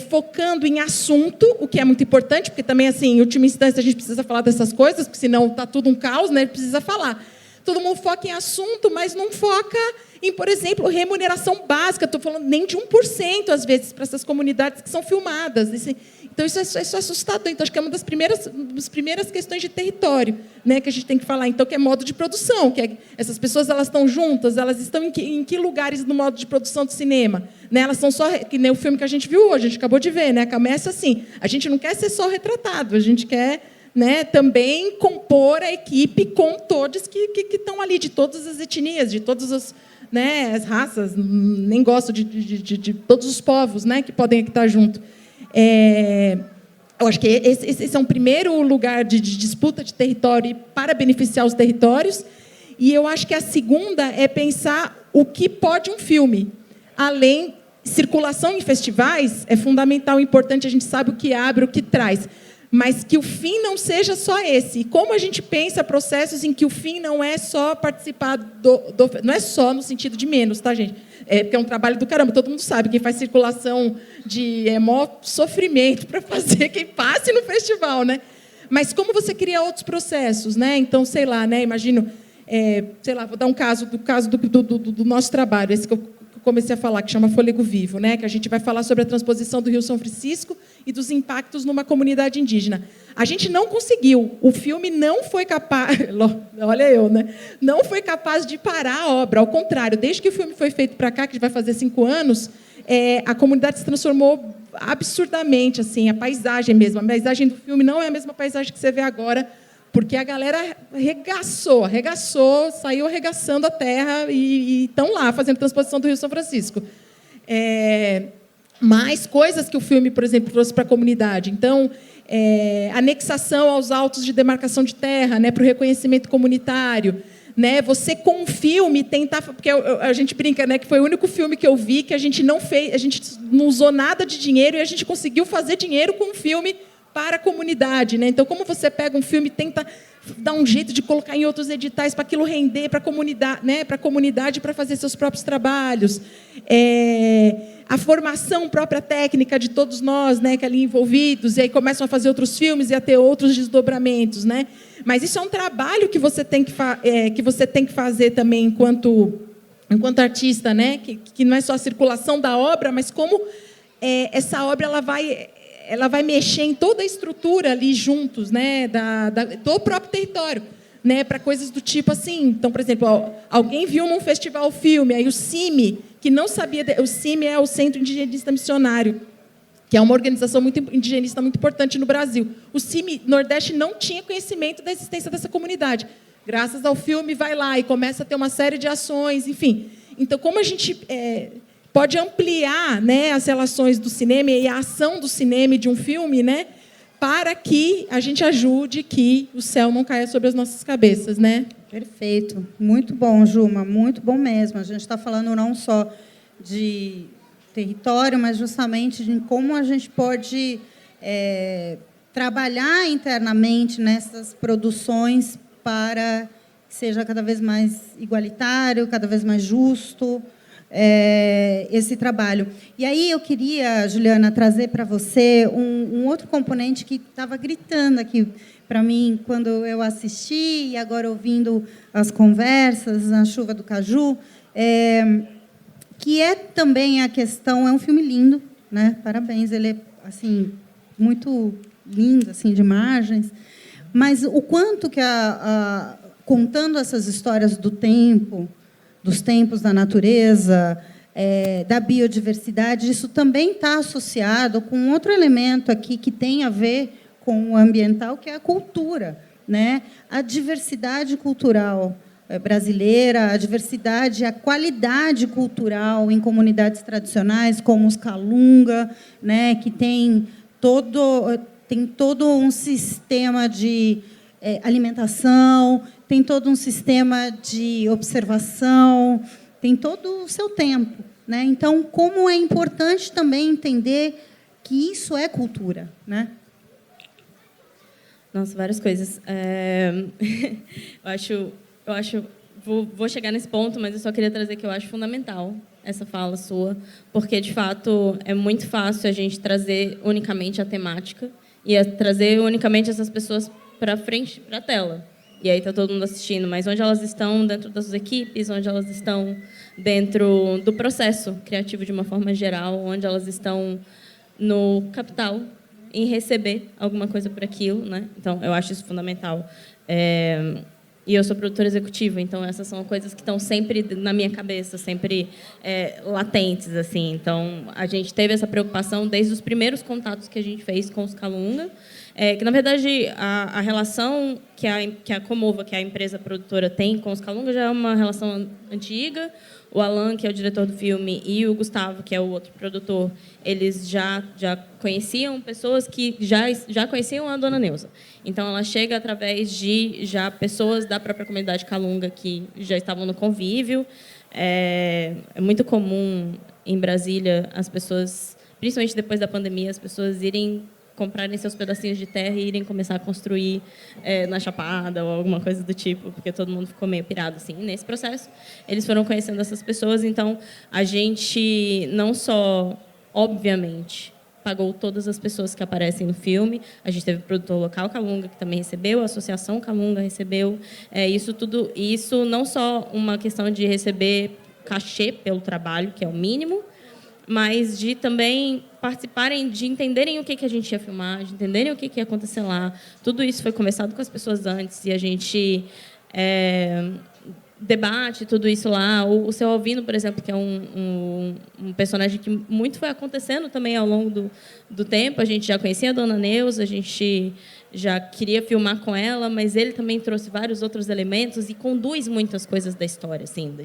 focando em assunto, o que é muito importante, porque também, assim, em última instância, a gente precisa falar dessas coisas, porque senão está tudo um caos, né? Precisa falar. Todo mundo foca em assunto, mas não foca em, por exemplo, remuneração básica. Estou falando nem de 1%, às vezes, para essas comunidades que são filmadas. Então, isso é assustador. Então, acho que é uma das primeiras questões de território, né, que a gente tem que falar. Então, que é modo de produção. Essas pessoas, elas estão juntas, elas estão em que lugares no modo de produção de cinema? Né, elas são só... Que nem o filme que a gente viu hoje, a gente acabou de ver. Né, começa assim. A gente não quer ser só retratado, a gente quer... Né, também compor a equipe com todos que estão ali, de todas as etnias, de todas as, né, as raças, nem gosto de todos os povos, né, que podem estar junto. Eu acho que esse é um primeiro lugar de disputa de território para beneficiar os territórios, e eu acho que a segunda é pensar o que pode um filme. Além, circulação em festivais é fundamental, importante, a gente sabe o que abre, o que traz, mas que o fim não seja só esse. E como a gente pensa processos em que o fim não é só participar não é só no sentido de menos, tá, gente? Porque é um trabalho do caramba, todo mundo sabe, quem faz circulação é maior sofrimento para fazer quem passe no festival, né? Mas como você cria outros processos, né? Então, sei lá, né? Imagino, sei lá, vou dar um caso do nosso trabalho, esse que eu comecei a falar, que chama Fôlego Vivo, né? Que a gente vai falar sobre a transposição do Rio São Francisco e dos impactos numa comunidade indígena. A gente não conseguiu, o filme não foi capaz, olha eu, né? Não foi capaz de parar a obra, ao contrário, desde que o filme foi feito para cá, que vai fazer 5 anos, a comunidade se transformou absurdamente, assim, a paisagem mesmo. A paisagem do filme não é a mesma paisagem que você vê agora, porque a galera arregaçou, saiu arregaçando a terra e estão lá fazendo transposição do Rio São Francisco. Mais coisas que o filme, por exemplo, trouxe para a comunidade. Então, anexação aos autos de demarcação de terra, né, para o reconhecimento comunitário. Né, você, com o filme, tentar... Porque a gente brinca, né, que foi o único filme que eu vi que a gente não usou nada de dinheiro e a gente conseguiu fazer dinheiro com o filme para a comunidade, né? Então, como você pega um filme e tenta dar um jeito de colocar em outros editais para aquilo render para a comunidade, né? Para a comunidade, para fazer seus próprios trabalhos. A formação própria técnica de todos nós, né, que ali envolvidos, e aí começam a fazer outros filmes e a ter outros desdobramentos, né? Mas isso é um trabalho que você tem que fazer também enquanto artista, né? Que não é só a circulação da obra, mas como essa obra ela vai mexer em toda a estrutura ali juntos, né, do próprio território, né, para coisas do tipo assim. Então, por exemplo, alguém viu num festival o filme, aí o CIMI, que não sabia, o CIMI é o Centro Indigenista Missionário, que é uma organização indigenista muito importante no Brasil. O CIMI Nordeste não tinha conhecimento da existência dessa comunidade. Graças ao filme, vai lá e começa a ter uma série de ações, enfim. Então, como a gente pode ampliar, né, as relações do cinema e a ação do cinema e de um filme, né, para que a gente ajude que o céu não caia sobre as nossas cabeças, né? Perfeito. Muito bom, Juma, muito bom mesmo. A gente está falando não só de território, mas justamente de como a gente pode trabalhar internamente nessas produções para que seja cada vez mais igualitário, cada vez mais justo, esse trabalho. E aí eu queria, Juliana, trazer para você um outro componente que estava gritando aqui para mim quando eu assisti e agora ouvindo as conversas na Chuva do Caju, que é também a questão, é um filme lindo, né? Parabéns, ele é assim muito lindo, assim, de imagens, mas o quanto que contando essas histórias do tempo, dos tempos da natureza, da biodiversidade, isso também está associado com outro elemento aqui que tem a ver com o ambiental, que é a cultura, né, a diversidade cultural brasileira, a diversidade, a qualidade cultural em comunidades tradicionais, como os Calunga, né, que tem todo um sistema de alimentação, tem todo um sistema de observação, tem todo o seu tempo, né? Então, como é importante também entender que isso é cultura, né? Nossa, várias coisas. Eu acho, vou chegar nesse ponto, mas eu só queria trazer que eu acho fundamental essa fala sua, porque, de fato, é muito fácil a gente trazer unicamente a temática e trazer unicamente essas pessoas para frente, para a tela. E aí está todo mundo assistindo, mas onde elas estão dentro das suas equipes, onde elas estão dentro do processo criativo de uma forma geral, onde elas estão no capital, em receber alguma coisa por aquilo, né? Então, eu acho isso fundamental. E eu sou produtora executiva, então essas são coisas que estão sempre na minha cabeça, sempre latentes, assim. Então, a gente teve essa preocupação desde os primeiros contatos que a gente fez com os Calunga, que, na verdade, a relação que a Comova, que é a empresa produtora, tem com os Calunga já é uma relação antiga. O Alan, que é o diretor do filme, e o Gustavo, que é o outro produtor, eles já conheciam pessoas que já conheciam a Dona Neuza. Então, ela chega através de já pessoas da própria comunidade Calunga que já estavam no convívio. É muito comum em Brasília as pessoas, principalmente depois da pandemia, as pessoas irem comprarem seus pedacinhos de terra e irem começar a construir na Chapada ou alguma coisa do tipo, porque todo mundo ficou meio pirado assim. Nesse processo, eles foram conhecendo essas pessoas, então a gente não só, obviamente, pagou todas as pessoas que aparecem no filme, a gente teve o produtor local Calunga, que também recebeu, a Associação Calunga recebeu, isso tudo, isso não só uma questão de receber cachê pelo trabalho, que é o mínimo, mas de também participarem, de entenderem o que a gente ia filmar, de entenderem o que ia acontecer lá. Tudo isso foi conversado com as pessoas antes e a gente debate tudo isso lá. O Seu Alvino, por exemplo, que é um personagem que muito foi acontecendo também ao longo do tempo. A gente já conhecia a Dona Neuza, a gente já queria filmar com ela, mas ele também trouxe vários outros elementos e conduz muitas coisas da história, assim,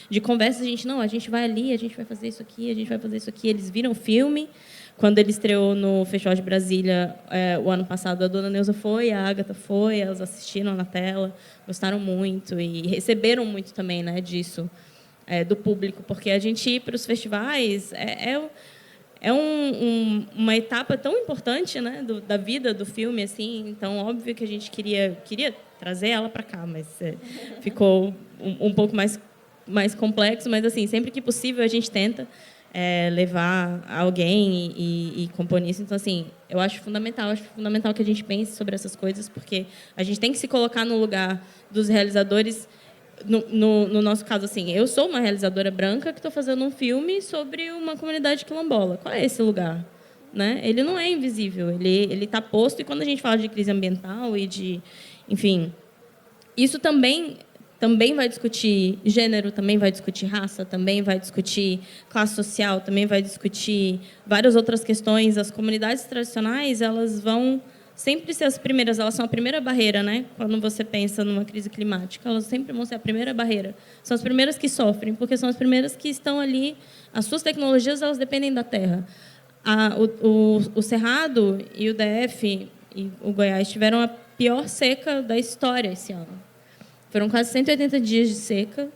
de conversa. A gente vai ali, a gente vai fazer isso aqui, a gente vai fazer isso aqui. Eles viram o filme. Quando ele estreou no Festival de Brasília o ano passado, a Dona Neuza foi, a Ágata foi, elas assistiram na tela, gostaram muito e receberam muito também, né, disso, do público, porque a gente ir para os festivais uma etapa tão importante, né, da vida do filme, assim. Então, óbvio que a gente queria trazer ela para cá, mas ficou um pouco mais complexo, mas assim, sempre que possível a gente tenta levar alguém e compor nisso. Então, assim, eu acho fundamental que a gente pense sobre essas coisas, porque a gente tem que se colocar no lugar dos realizadores. No nosso caso, assim, eu sou uma realizadora branca que estou fazendo um filme sobre uma comunidade quilombola. Qual é esse lugar? Né? Ele não é invisível, ele está posto. E quando a gente fala de crise ambiental e de... Enfim, isso também vai discutir gênero, também vai discutir raça, também vai discutir classe social, também vai discutir várias outras questões. As comunidades tradicionais, elas vão sempre ser as primeiras, elas são a primeira barreira, né? Quando você pensa numa crise climática, elas sempre vão ser a primeira barreira. São as primeiras que sofrem, porque são as primeiras que estão ali. As suas tecnologias, elas dependem da terra. O Cerrado e o DF e o Goiás tiveram a pior seca da história esse ano. Foram quase 180 dias de seca.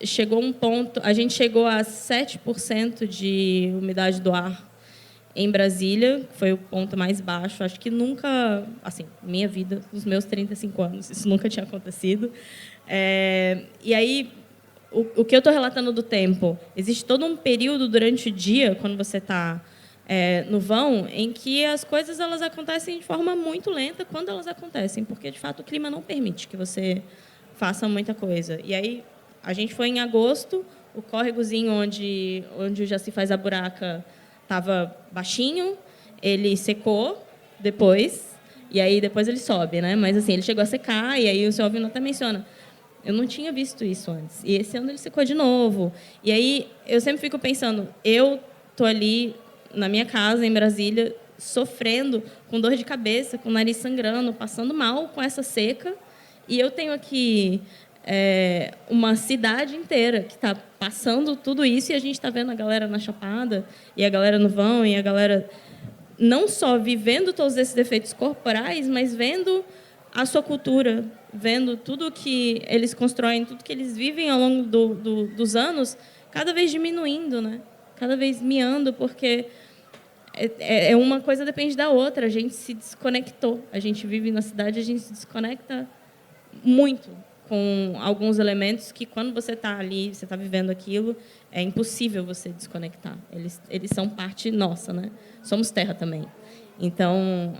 Chegou um ponto, a gente chegou a 7% de umidade do ar em Brasília, que foi o ponto mais baixo. Acho que nunca, assim, minha vida, nos meus 35 anos, isso nunca tinha acontecido. E aí, o que eu estou relatando do tempo, existe todo um período durante o dia, quando você está no vão, em que as coisas elas acontecem de forma muito lenta quando elas acontecem, porque, de fato, o clima não permite que você faça muita coisa. E aí, a gente foi em agosto, o córregozinho onde o Jaci Faz a Buraca estava baixinho, ele secou depois, e aí depois ele sobe, né? Mas assim, ele chegou a secar, e aí o Seu Alvino até menciona, eu não tinha visto isso antes. E esse ano ele secou de novo. E aí eu sempre fico pensando, eu estou ali na minha casa, em Brasília, sofrendo, com dor de cabeça, com o nariz sangrando, passando mal com essa seca. E eu tenho aqui uma cidade inteira que está passando tudo isso, e a gente está vendo a galera na Chapada, e a galera no vão, e a galera não só vivendo todos esses defeitos corporais, mas vendo a sua cultura, vendo tudo que eles constroem, tudo que eles vivem ao longo dos anos, cada vez diminuindo, né? Cada vez miando, porque uma coisa depende da outra. A gente se desconectou. A gente vive na cidade, a gente se desconecta muito com alguns elementos que, quando você está ali, você está vivendo aquilo, é impossível você desconectar. Eles são parte nossa, né? Somos terra também. Então,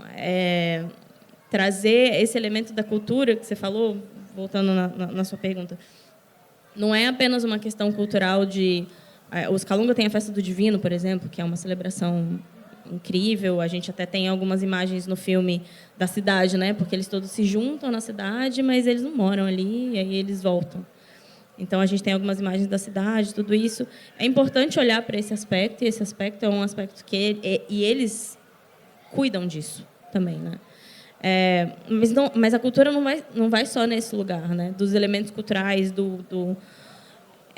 trazer esse elemento da cultura que você falou, voltando na sua pergunta, não é apenas uma questão cultural de... Os Calunga têm a Festa do Divino, por exemplo, que é uma celebração incrível. A gente até tem algumas imagens no filme da cidade, né? Porque eles todos se juntam na cidade, mas eles não moram ali, e aí eles voltam. Então, a gente tem algumas imagens da cidade, tudo isso. É importante olhar para esse aspecto, e esse aspecto é um aspecto que eles cuidam disso também, né? Mas a cultura não vai só nesse lugar, né? Dos elementos culturais,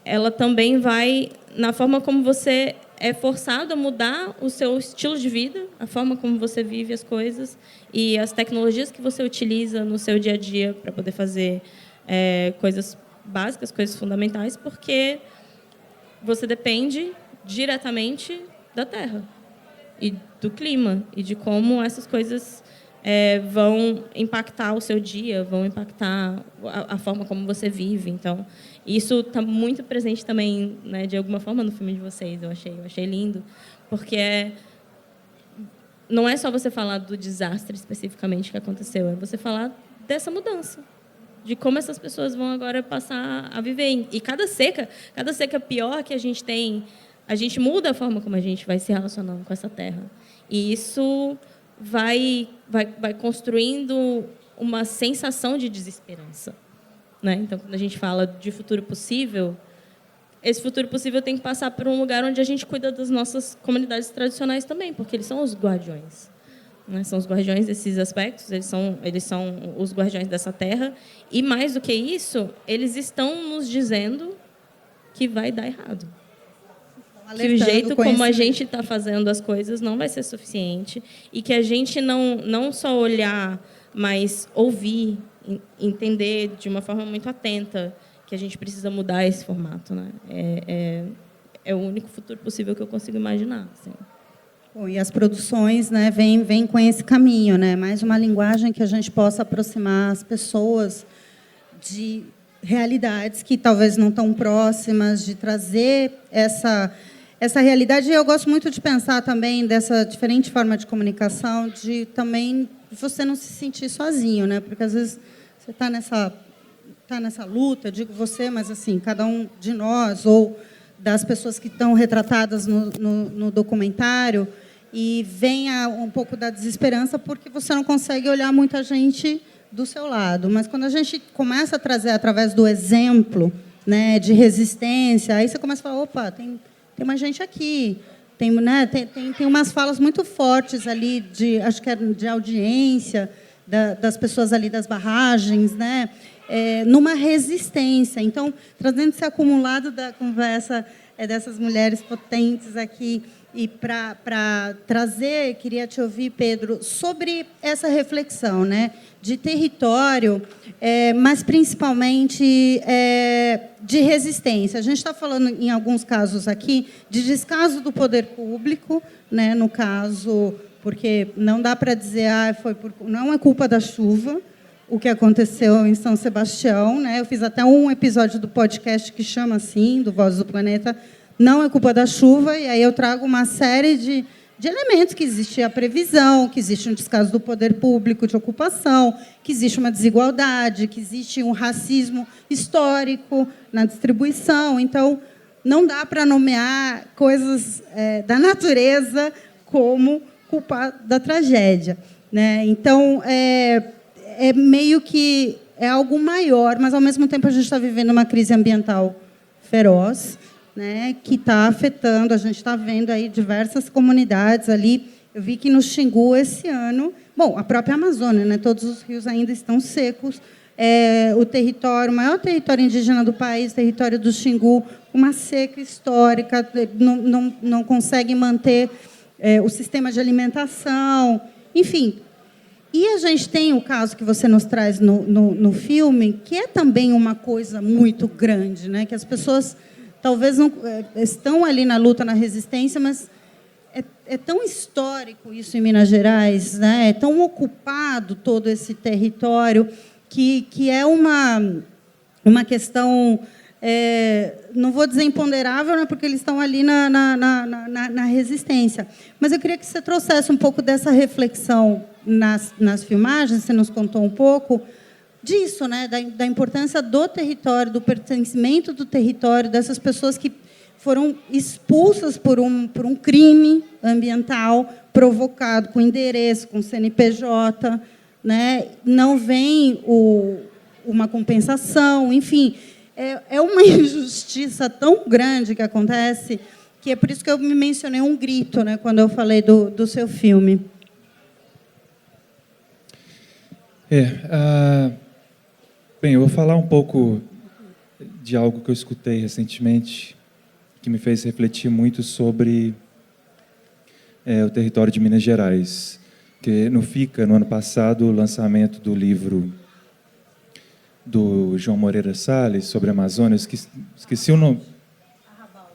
ela também vai na forma como você é forçado a mudar o seu estilo de vida, a forma como você vive as coisas e as tecnologias que você utiliza no seu dia a dia para poder fazer coisas básicas, coisas fundamentais, porque você depende diretamente da terra e do clima e de como essas coisas vão impactar o seu dia, vão impactar a forma como você vive. Então, isso está muito presente também, né, de alguma forma, no filme de vocês. Eu achei lindo, porque não é só você falar do desastre especificamente que aconteceu, é você falar dessa mudança, de como essas pessoas vão agora passar a viver. E cada seca pior que a gente tem, a gente muda a forma como a gente vai se relacionando com essa terra. E isso vai construindo uma sensação de desesperança, né? Então, quando a gente fala de futuro possível, esse futuro possível tem que passar por um lugar onde a gente cuida das nossas comunidades tradicionais também, porque eles são os guardiões, né? São os guardiões desses aspectos, eles são os guardiões dessa terra, e, mais do que isso, eles estão nos dizendo que vai dar errado. Que o jeito como a gente está fazendo as coisas não vai ser suficiente, e que a gente não só olhar, mas ouvir, entender de uma forma muito atenta que a gente precisa mudar esse formato, né? É o único futuro possível que eu consigo imaginar. Assim. Bom, e as produções, né, vêm com esse caminho, né? Mais uma linguagem que a gente possa aproximar as pessoas de realidades que talvez não tão próximas, de trazer essa realidade. E eu gosto muito de pensar também dessa diferente forma de comunicação, de também você não se sentir sozinho, né? Porque às vezes você está nessa luta, digo você, mas assim, cada um de nós ou das pessoas que estão retratadas no documentário, e vem um pouco da desesperança porque você não consegue olhar muita gente do seu lado. Mas quando a gente começa a trazer através do exemplo, né, de resistência, aí você começa a falar, opa, tem mais gente aqui, tem umas falas muito fortes ali, acho que de audiência, das pessoas ali das barragens, né, numa resistência. Então, trazendo esse acumulado da conversa dessas mulheres potentes aqui, e para trazer, queria te ouvir, Pedro, sobre essa reflexão, né, de território, mas principalmente de resistência. A gente está falando, em alguns casos aqui, de descaso do poder público, né, no caso, porque não dá para dizer, não é culpa da chuva o que aconteceu em São Sebastião, né? Eu fiz até um episódio do podcast que chama assim, do Voz do Planeta, não é culpa da chuva, e aí eu trago uma série de elementos, que existe a previsão, que existe um descaso do poder público de ocupação, que existe uma desigualdade, que existe um racismo histórico na distribuição. Então, não dá para nomear coisas da natureza como culpa da tragédia, né? Então, meio que algo maior, mas, ao mesmo tempo, a gente está vivendo uma crise ambiental feroz, né, que está afetando, a gente está vendo aí diversas comunidades ali Eu vi que no Xingu, esse ano... Bom, a própria Amazônia, né? Todos os rios ainda estão secos. O maior território indígena do país, território do Xingu, uma seca histórica, não consegue manter o sistema de alimentação, enfim. E a gente tem o caso que você nos traz no filme, que é também uma coisa muito grande, né? Que as pessoas talvez não estão ali na luta, na resistência, mas é tão histórico isso em Minas Gerais, né? É tão ocupado todo esse território que é uma questão, não vou dizer imponderável, né? Porque eles estão ali na resistência. Mas eu queria que você trouxesse um pouco dessa reflexão nas filmagens, você nos contou um pouco disso, né? Da importância do território, do pertencimento do território, dessas pessoas que foram expulsas por um crime ambiental provocado, com endereço, com CNPJ, né? Não vem uma compensação, enfim. É uma injustiça tão grande que acontece, que é por isso que eu me mencionei um grito, né, quando eu falei do seu filme. Bem, eu vou falar um pouco de algo que eu escutei recentemente, que me fez refletir muito sobre o território de Minas Gerais. Que no FICA, no ano passado, o lançamento do livro do João Moreira Salles sobre a Amazônia, esqueci o nome.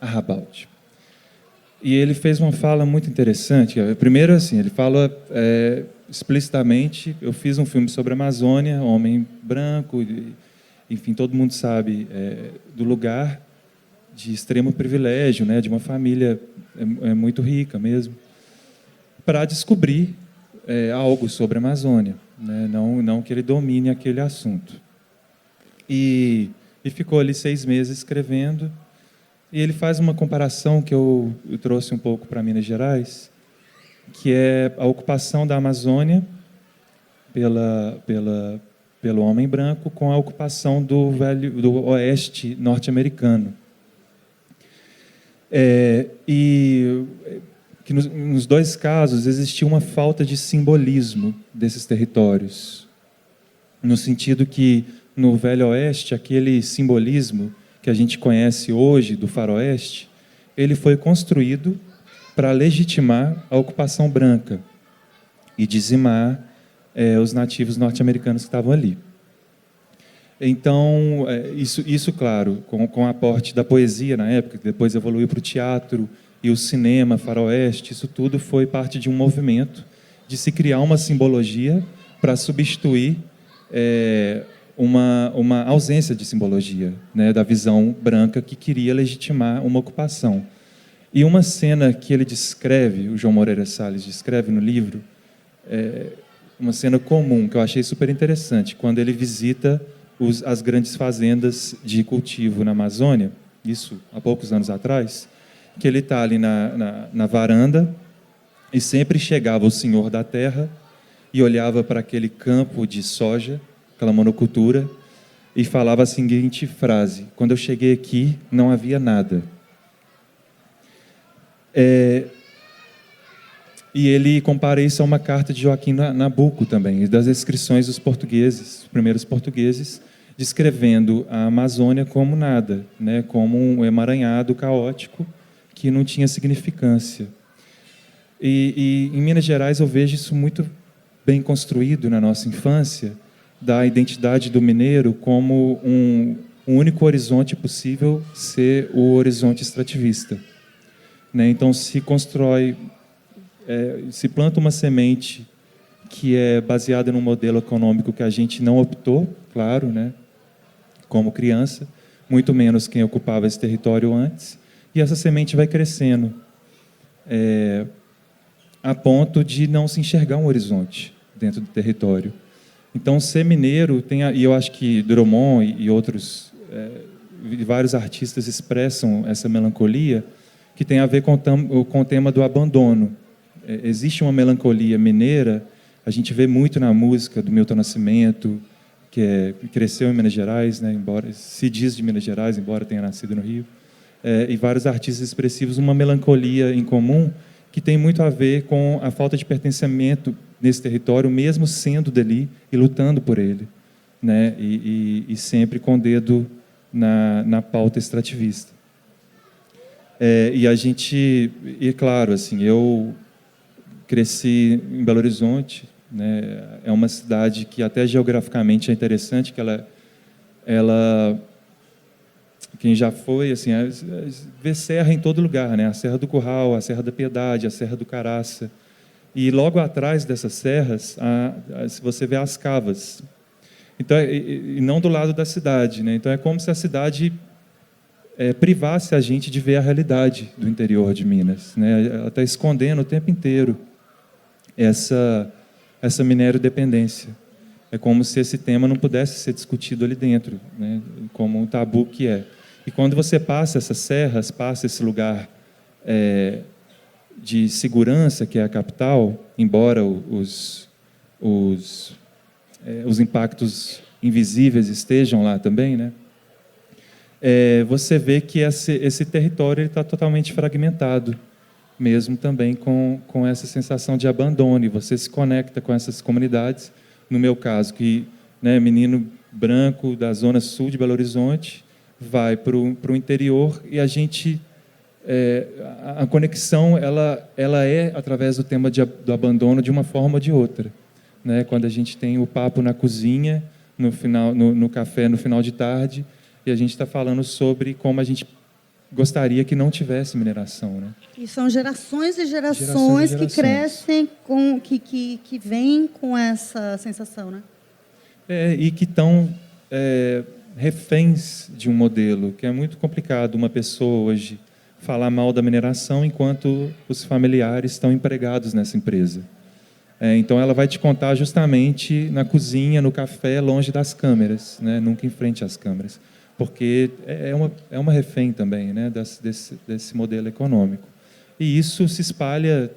Arrabalde. E ele fez uma fala muito interessante. Primeiro, assim, ele fala explicitamente: eu fiz um filme sobre a Amazônia, homem branco, enfim, todo mundo sabe do lugar de extremo privilégio, né, de uma família muito rica mesmo, para descobrir algo sobre a Amazônia, né, não que ele domine aquele assunto. E ficou ali 6 meses escrevendo, e ele faz uma comparação que eu trouxe um pouco para Minas Gerais, que é a ocupação da Amazônia pelo homem branco com a ocupação do oeste norte-americano. E que nos 2 casos existia uma falta de simbolismo desses territórios, no sentido que no Velho Oeste aquele simbolismo que a gente conhece hoje do faroeste, ele foi construído para legitimar a ocupação branca e dizimar os nativos norte-americanos que estavam ali. Então, isso claro, com o aporte da poesia na época, que depois evoluiu para o teatro e o cinema, faroeste, isso tudo foi parte de um movimento de se criar uma simbologia para substituir uma ausência de simbologia, né, da visão branca que queria legitimar uma ocupação. E uma cena que ele descreve, o João Moreira Salles descreve no livro, uma cena comum, que eu achei super interessante, quando ele visita as grandes fazendas de cultivo na Amazônia, isso há poucos anos atrás, que ele está ali na varanda e sempre chegava o senhor da terra e olhava para aquele campo de soja, aquela monocultura, e falava a seguinte frase: quando eu cheguei aqui, não havia nada. E ele compara isso a uma carta de Joaquim Nabuco também, das descrições dos portugueses, os primeiros portugueses, descrevendo a Amazônia como nada, né, como um emaranhado caótico que não tinha significância. E em Minas Gerais eu vejo isso muito bem construído na nossa infância, da identidade do mineiro como um único horizonte possível ser o horizonte extrativista, né? Então se constrói, se planta uma semente que é baseada num modelo econômico que a gente não optou, claro, né, como criança, muito menos quem ocupava esse território antes, e essa semente vai crescendo a ponto de não se enxergar um horizonte dentro do território. Então, ser mineiro e eu acho que Drummond e outros, vários artistas expressam essa melancolia, que tem a ver com o tema do abandono. Existe uma melancolia mineira, a gente vê muito na música do Milton Nascimento, que cresceu em Minas Gerais, né, embora se diz de Minas Gerais, embora tenha nascido no Rio, e vários artistas expressivos, uma melancolia em comum, que tem muito a ver com a falta de pertencimento nesse território, mesmo sendo dali e lutando por ele, né? E sempre com o dedo na pauta extrativista. E a gente, e é claro, assim, eu cresci em Belo Horizonte, né? É uma cidade que até geograficamente é interessante, que ela quem já foi, assim, vê serra em todo lugar, né? A Serra do Curral, a Serra da Piedade, a Serra do Caraça. E logo atrás dessas serras, se você vê as cavas. Então, e não do lado da cidade, né? Então é como se a cidade privasse a gente de ver a realidade do interior de Minas, né? Ela está escondendo o tempo inteiro essa minério-dependência. É como se esse tema não pudesse ser discutido ali dentro, né? Como um tabu que é. E quando você passa essas serras, passa esse lugar de segurança, que é a capital, embora os impactos invisíveis estejam lá também, né? Você vê que esse território está totalmente fragmentado, mesmo também com essa sensação de abandono. E você se conecta com essas comunidades, no meu caso, que, né, menino branco da zona sul de Belo Horizonte, vai para o interior e a gente... a conexão ela é através do tema do abandono de uma forma ou de outra, né? Quando a gente tem o papo na cozinha, no café no final de tarde, e a gente está falando sobre como a gente gostaria que não tivesse mineração, né? E são gerações e gerações que crescem, que vêm com essa sensação, né? E que estão reféns de um modelo, que é muito complicado uma pessoa hoje falar mal da mineração enquanto os familiares estão empregados nessa empresa. Então, ela vai te contar justamente na cozinha, no café, longe das câmeras, né? Nunca em frente às câmeras, porque é uma refém também, né? desse modelo econômico. E isso se espalha.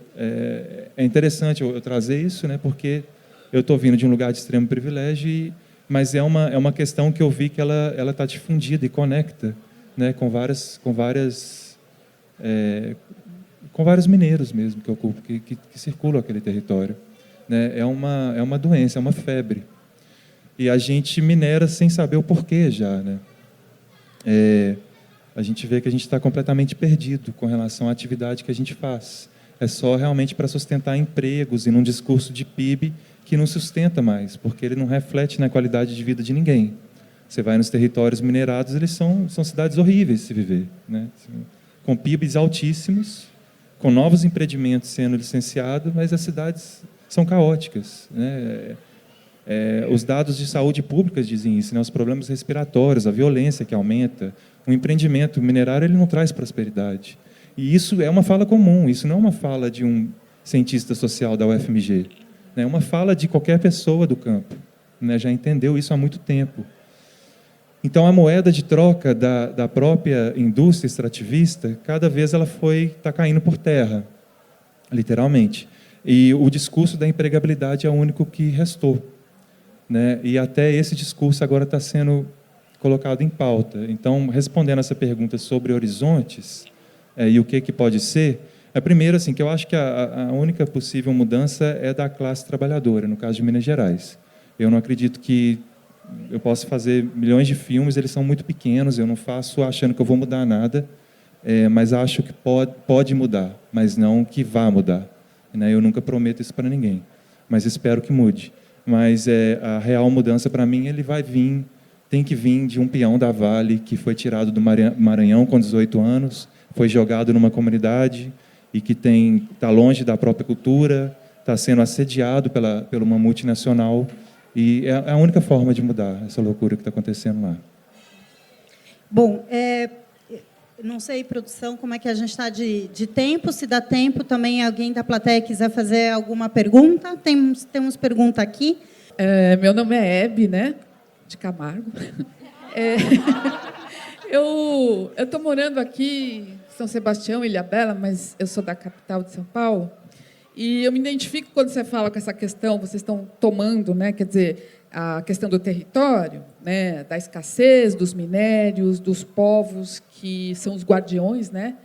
É interessante eu trazer isso, né? Porque eu estou vindo de um lugar de extremo privilégio, mas é uma questão que eu vi que ela está difundida e conecta, né? com vários mineiros mesmo que ocupam, que circulam aquele território, né? É uma doença, é uma febre. E a gente minera sem saber o porquê já, né? A gente vê que a gente está completamente perdido com relação à atividade que a gente faz. É só realmente para sustentar empregos e num discurso de PIB que não sustenta mais, porque ele não reflete na qualidade de vida de ninguém. Você vai nos territórios minerados, eles são cidades horríveis de se viver, né? Com PIBs altíssimos, com novos empreendimentos sendo licenciados, mas as cidades são caóticas, né? Os dados de saúde pública dizem isso, né? Os problemas respiratórios, a violência que aumenta. O empreendimento minerário ele não traz prosperidade. E isso é uma fala comum, isso não é uma fala de um cientista social da UFMG. É uma fala de qualquer pessoa do campo, né? Já entendeu isso há muito tempo. Então, a moeda de troca da própria indústria extrativista, cada vez ela está caindo por terra, literalmente. E o discurso da empregabilidade é o único que restou, né? E até esse discurso agora está sendo colocado em pauta. Então, respondendo essa pergunta sobre horizontes e o que pode ser, primeiro, assim, que eu acho que a única possível mudança é da classe trabalhadora, no caso de Minas Gerais. Eu não acredito que eu posso fazer milhões de filmes, eles são muito pequenos, eu não faço achando que eu vou mudar nada, mas acho que pode mudar, mas não que vá mudar, né? Eu nunca prometo isso para ninguém, mas espero que mude. Mas a real mudança, para mim, tem que vir de um peão da Vale que foi tirado do Maranhão com 18 anos, foi jogado numa comunidade e que está longe da própria cultura, está sendo assediado por uma multinacional. E é a única forma de mudar essa loucura que está acontecendo lá. Bom, não sei, produção, como é que a gente está de tempo. Se dá tempo, também alguém da plateia quiser fazer alguma pergunta. Temos pergunta aqui. Meu nome é Hebe, né? De Camargo. Eu estou morando aqui em São Sebastião, Ilhabela, mas eu sou da capital de São Paulo. E eu me identifico quando você fala com essa questão, vocês estão tomando, né, quer dizer, a questão do território, né, da escassez dos minérios, dos povos que são os guardiões, né,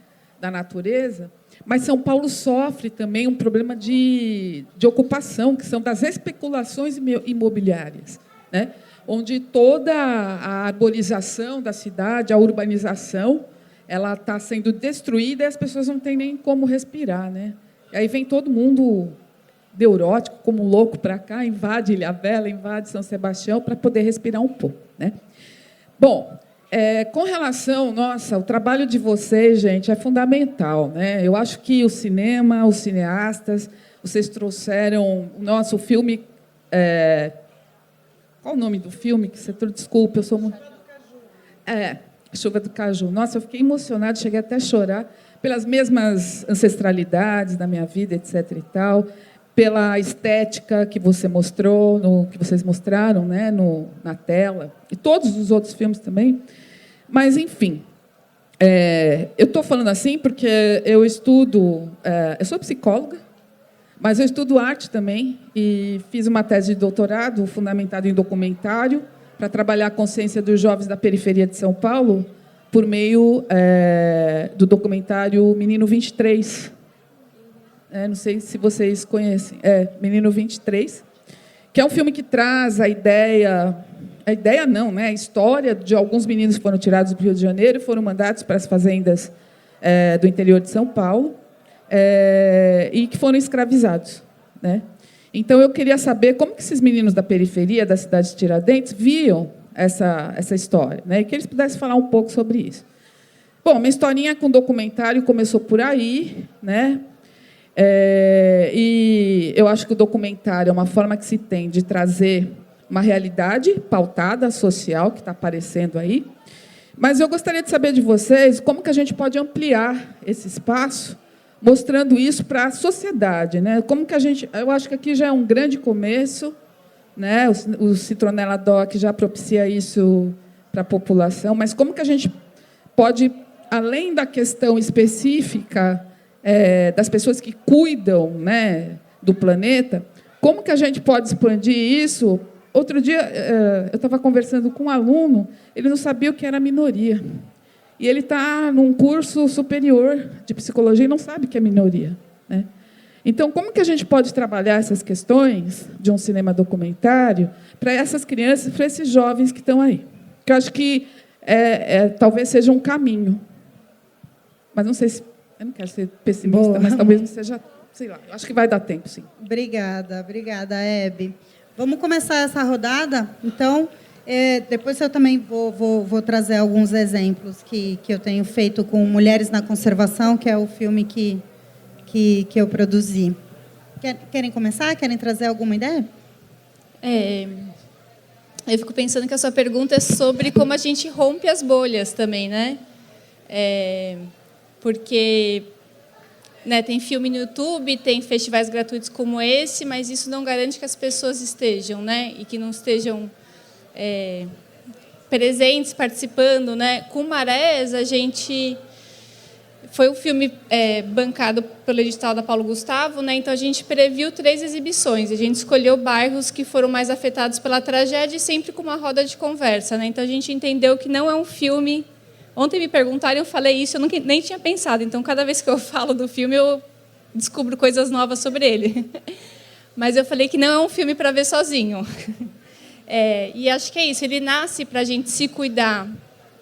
da natureza. Mas São Paulo sofre também um problema de ocupação, que são das especulações imobiliárias, né? Onde toda a arborização da cidade, a urbanização, ela está sendo destruída e as pessoas não têm nem como respirar, né? E aí vem todo mundo neurótico, como louco, para cá, invade Ilhabela, invade São Sebastião, para poder respirar um pouco, né? Bom, com relação, nossa, o trabalho de vocês, gente, é fundamental, né? Eu acho que o cinema, os cineastas, vocês trouxeram, nossa, o filme, qual o nome do filme que você trouxe? Desculpa, eu sou muito... Chuva do Caju. Nossa, eu fiquei emocionada, cheguei até a chorar pelas mesmas ancestralidades da minha vida, etc. e tal, pela estética que você mostrou, que vocês mostraram, né, na tela, e todos os outros filmes também. Mas, enfim, eu estou falando assim porque eu estudo... eu sou psicóloga, mas eu estudo arte também, e fiz uma tese de doutorado fundamentada em documentário para trabalhar a consciência dos jovens da periferia de São Paulo por meio do documentário Menino 23. Não sei se vocês conhecem. Menino 23, que é um filme que traz a ideia não, né? A história de alguns meninos que foram tirados do Rio de Janeiro e foram mandados para as fazendas do interior de São Paulo e que foram escravizados, né? Então, eu queria saber como que esses meninos da periferia da cidade de Tiradentes viam essa história, né? E que eles pudessem falar um pouco sobre isso. Bom, minha historinha com documentário começou por aí, né? E eu acho que o documentário é uma forma que se tem de trazer uma realidade pautada, social, que está aparecendo aí. Mas eu gostaria de saber de vocês como que a gente pode ampliar esse espaço, mostrando isso para a sociedade, né? Como que a gente... Eu acho que aqui já é um grande começo, né? O Citronella Doc já propicia isso para a população, mas como que a gente pode, além da questão específica das pessoas que cuidam, né, do planeta, como que a gente pode expandir isso? Outro dia, eu estava conversando com um aluno, ele não sabia o que era minoria. E ele está num curso superior de psicologia e não sabe o que é minoria, né? Então, como que a gente pode trabalhar essas questões de um cinema documentário para essas crianças, para esses jovens que estão aí? Porque eu acho que talvez seja um caminho. Mas não sei se... Eu não quero ser pessimista, Boa. mas talvez não seja... Sei lá, eu acho que vai dar tempo, sim. Obrigada, Hebe. Vamos começar essa rodada? Então, depois eu também vou trazer alguns exemplos que eu tenho feito com Mulheres na Conservação, que é o filme que eu produzi. Querem começar? Querem trazer alguma ideia? Eu fico pensando que a sua pergunta é sobre como a gente rompe as bolhas também, né? Porque, né, tem filme no YouTube, tem festivais gratuitos como esse, mas isso não garante que as pessoas estejam, né? E que não estejam presentes, participando, né? Com Marés, a gente... Foi um filme bancado pelo edital da Paulo Gustavo, né? Então, a gente previu 3 exibições. A gente escolheu bairros que foram mais afetados pela tragédia e sempre com uma roda de conversa, né? Então, a gente entendeu que não é um filme... Ontem me perguntaram, eu falei isso, eu nem tinha pensado. Então, cada vez que eu falo do filme, eu descubro coisas novas sobre ele. Mas eu falei que não é um filme para ver sozinho. E acho que é isso. Ele nasce para a gente se cuidar,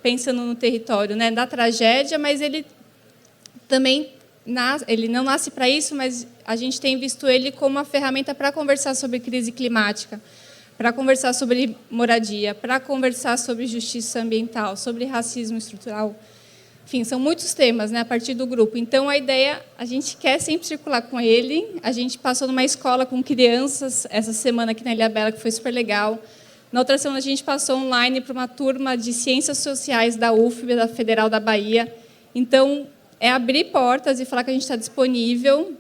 pensando no território, né, da tragédia, mas ele também ele não nasce para isso, mas a gente tem visto ele como uma ferramenta para conversar sobre crise climática, para conversar sobre moradia, para conversar sobre justiça ambiental, sobre racismo estrutural. Enfim, são muitos temas, né, a partir do grupo. Então, a ideia, a gente quer sempre circular com ele. A gente passou numa escola com crianças essa semana aqui na Ilhabela, que foi super legal. Na outra semana, a gente passou online para uma turma de Ciências Sociais da UFB, da Federal da Bahia. Então, é abrir portas e falar que a gente está disponível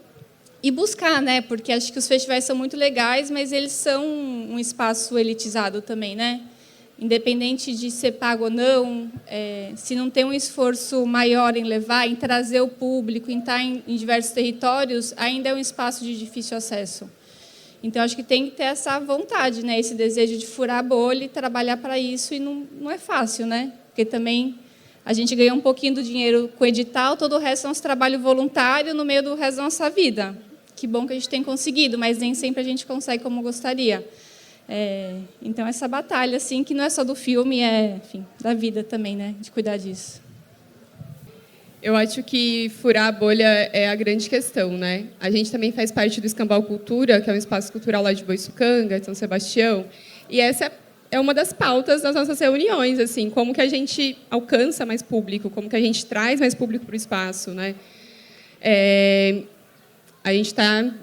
e buscar, né? Porque acho que os festivais são muito legais, mas eles são um espaço elitizado também, né? Independente de ser pago ou não, se não tem um esforço maior em levar, em trazer o público, em estar em diversos territórios, ainda é um espaço de difícil acesso. Então, acho que tem que ter essa vontade, né? Esse desejo de furar a bolha e trabalhar para isso, e não é fácil, né? Porque também A gente ganha um pouquinho do dinheiro com o edital, todo o resto é nosso trabalho voluntário no meio do resto da nossa vida. Que bom que a gente tem conseguido, mas nem sempre a gente consegue como gostaria. Então, essa batalha, assim, que não é só do filme, enfim, da vida também, né, de cuidar disso. Eu acho que furar a bolha é a grande questão, né? A gente também faz parte do Escambau Cultura, que é um espaço cultural lá de Boiçucanga, de São Sebastião, e essa é uma das pautas das nossas reuniões, assim, como que a gente alcança mais público, como que a gente traz mais público para o espaço, né? A gente está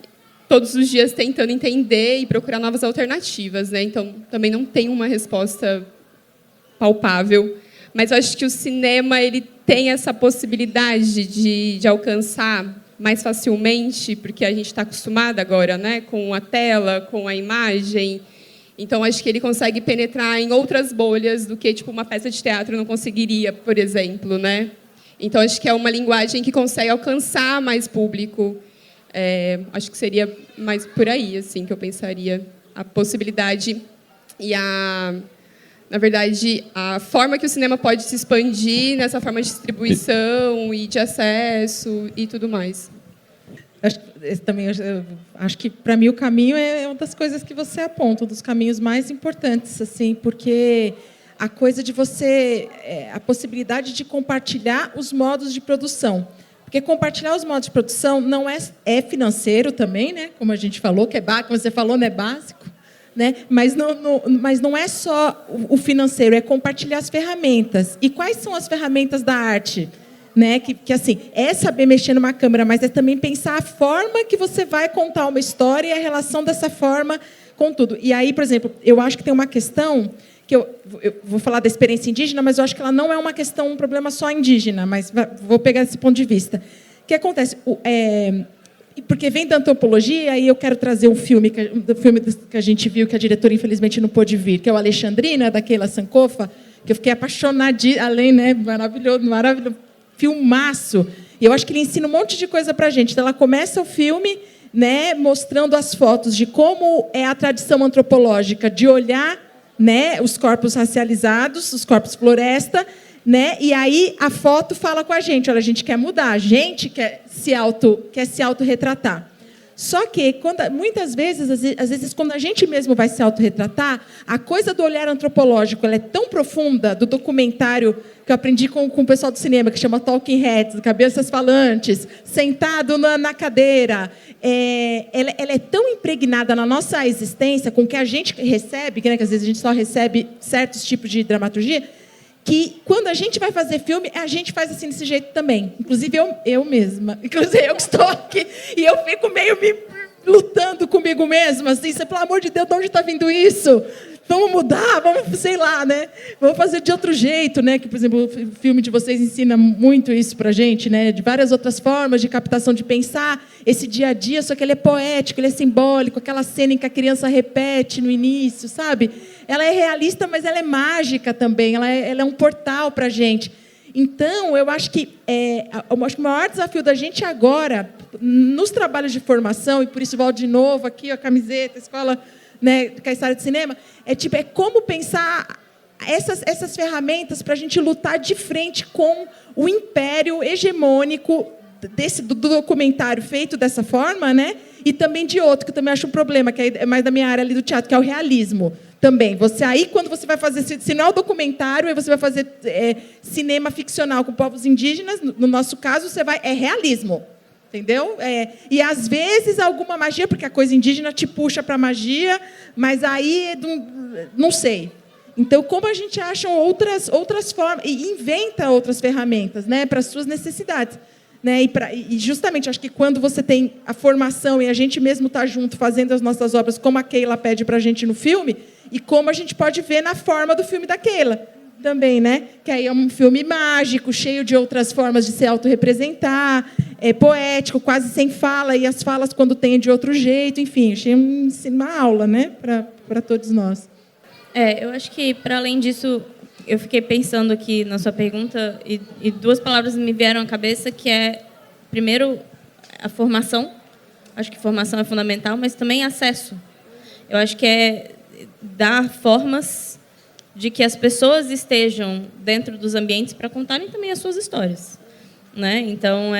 todos os dias tentando entender e procurar novas alternativas, né? Então, também não tem uma resposta palpável, mas eu acho que o cinema ele tem essa possibilidade de alcançar mais facilmente, porque a gente está acostumado agora, né, com a tela, com a imagem. Então, acho que ele consegue penetrar em outras bolhas do que tipo uma peça de teatro não conseguiria, por exemplo, né? Então, acho que é uma linguagem que consegue alcançar mais público. Acho que seria mais por aí, assim, que eu pensaria a possibilidade e na verdade, a forma que o cinema pode se expandir nessa forma de distribuição e de acesso e tudo mais. Acho que, para mim, o caminho é uma das coisas que você aponta, um dos caminhos mais importantes, assim, porque a coisa de você... a possibilidade de compartilhar os modos de produção. Porque compartilhar os modos de produção não é financeiro também, né? Como a gente falou, como você falou, não é básico. Né? Mas não é só o financeiro, é compartilhar as ferramentas. E quais são as ferramentas da arte? Né? Que assim, é saber mexer numa câmera, mas é também pensar a forma que você vai contar uma história e a relação dessa forma com tudo. E aí, por exemplo, eu acho que tem uma questão, que eu vou falar da experiência indígena, mas eu acho que ela não é uma questão, um problema só indígena, mas vou pegar esse ponto de vista. O que acontece? Porque vem da antropologia, e eu quero trazer um filme que a gente viu, que a diretora, infelizmente, não pôde vir, que é o Alexandrina, da Keila Sankofa, que eu fiquei apaixonada, além, né, maravilhoso, filmaço. E eu acho que ele ensina um monte de coisa para a gente. Então, ela começa o filme, né, mostrando as fotos de como é a tradição antropológica de olhar, né, os corpos racializados, os corpos floresta, né? E aí a foto fala com a gente, olha, a gente quer mudar, a gente quer se autorretratar. Só que, muitas vezes, às vezes, quando a gente mesmo vai se autorretratar, a coisa do olhar antropológico ela é tão profunda, do documentário que eu aprendi com o pessoal do cinema, que chama Talking Heads, Cabeças Falantes, sentado na cadeira. Ela é tão impregnada na nossa existência, com o que a gente recebe, que, né, que às vezes a gente só recebe certos tipos de dramaturgia, que, quando a gente vai fazer filme, a gente faz assim, desse jeito também. Inclusive, eu mesma. Inclusive, eu que estou aqui. E eu fico meio me lutando comigo mesma. Assim, pelo amor de Deus, de onde está vindo isso? Vamos mudar? Vamos, sei lá, né? Vamos fazer de outro jeito, né? Que, por exemplo, o filme de vocês ensina muito isso para a gente, né? De várias outras formas de captação, de pensar esse dia a dia, só que ele é poético, ele é simbólico, aquela cena em que a criança repete no início, sabe? Ela é realista, mas ela é mágica também, ela é um portal para a gente. Então, eu acho que o maior desafio da gente agora, nos trabalhos de formação, e por isso volto de novo aqui, a camiseta, a escola, né, Caiçara de Cinema, é como pensar essas ferramentas para a gente lutar de frente com o império hegemônico do documentário feito dessa forma, né? E também de outro, que eu também acho um problema, que é mais da minha área ali do teatro, que é o realismo. Também. Quando você vai fazer, se não é o documentário, aí você vai fazer cinema ficcional com povos indígenas, no nosso caso, é realismo. Entendeu? E, às vezes, alguma magia, porque a coisa indígena te puxa para a magia, mas aí, não sei. Então, como a gente acha outras formas, e inventa outras ferramentas, né, para as suas necessidades. Né? E justamente, acho que quando você tem a formação e a gente mesmo está junto fazendo as nossas obras, como a Keila pede para a gente no filme, e como a gente pode ver na forma do filme da Keila também, né? Que aí é um filme mágico, cheio de outras formas de se autorrepresentar, poético, quase sem fala, e as falas, quando tem, de outro jeito. Enfim, achei uma aula, né, para todos nós. Eu acho que, para além disso, eu fiquei pensando aqui na sua pergunta, e duas palavras me vieram à cabeça, que é, primeiro, a formação. Acho que formação é fundamental, mas também acesso. Eu acho que é dar formas de que as pessoas estejam dentro dos ambientes para contarem também as suas histórias, né? Então,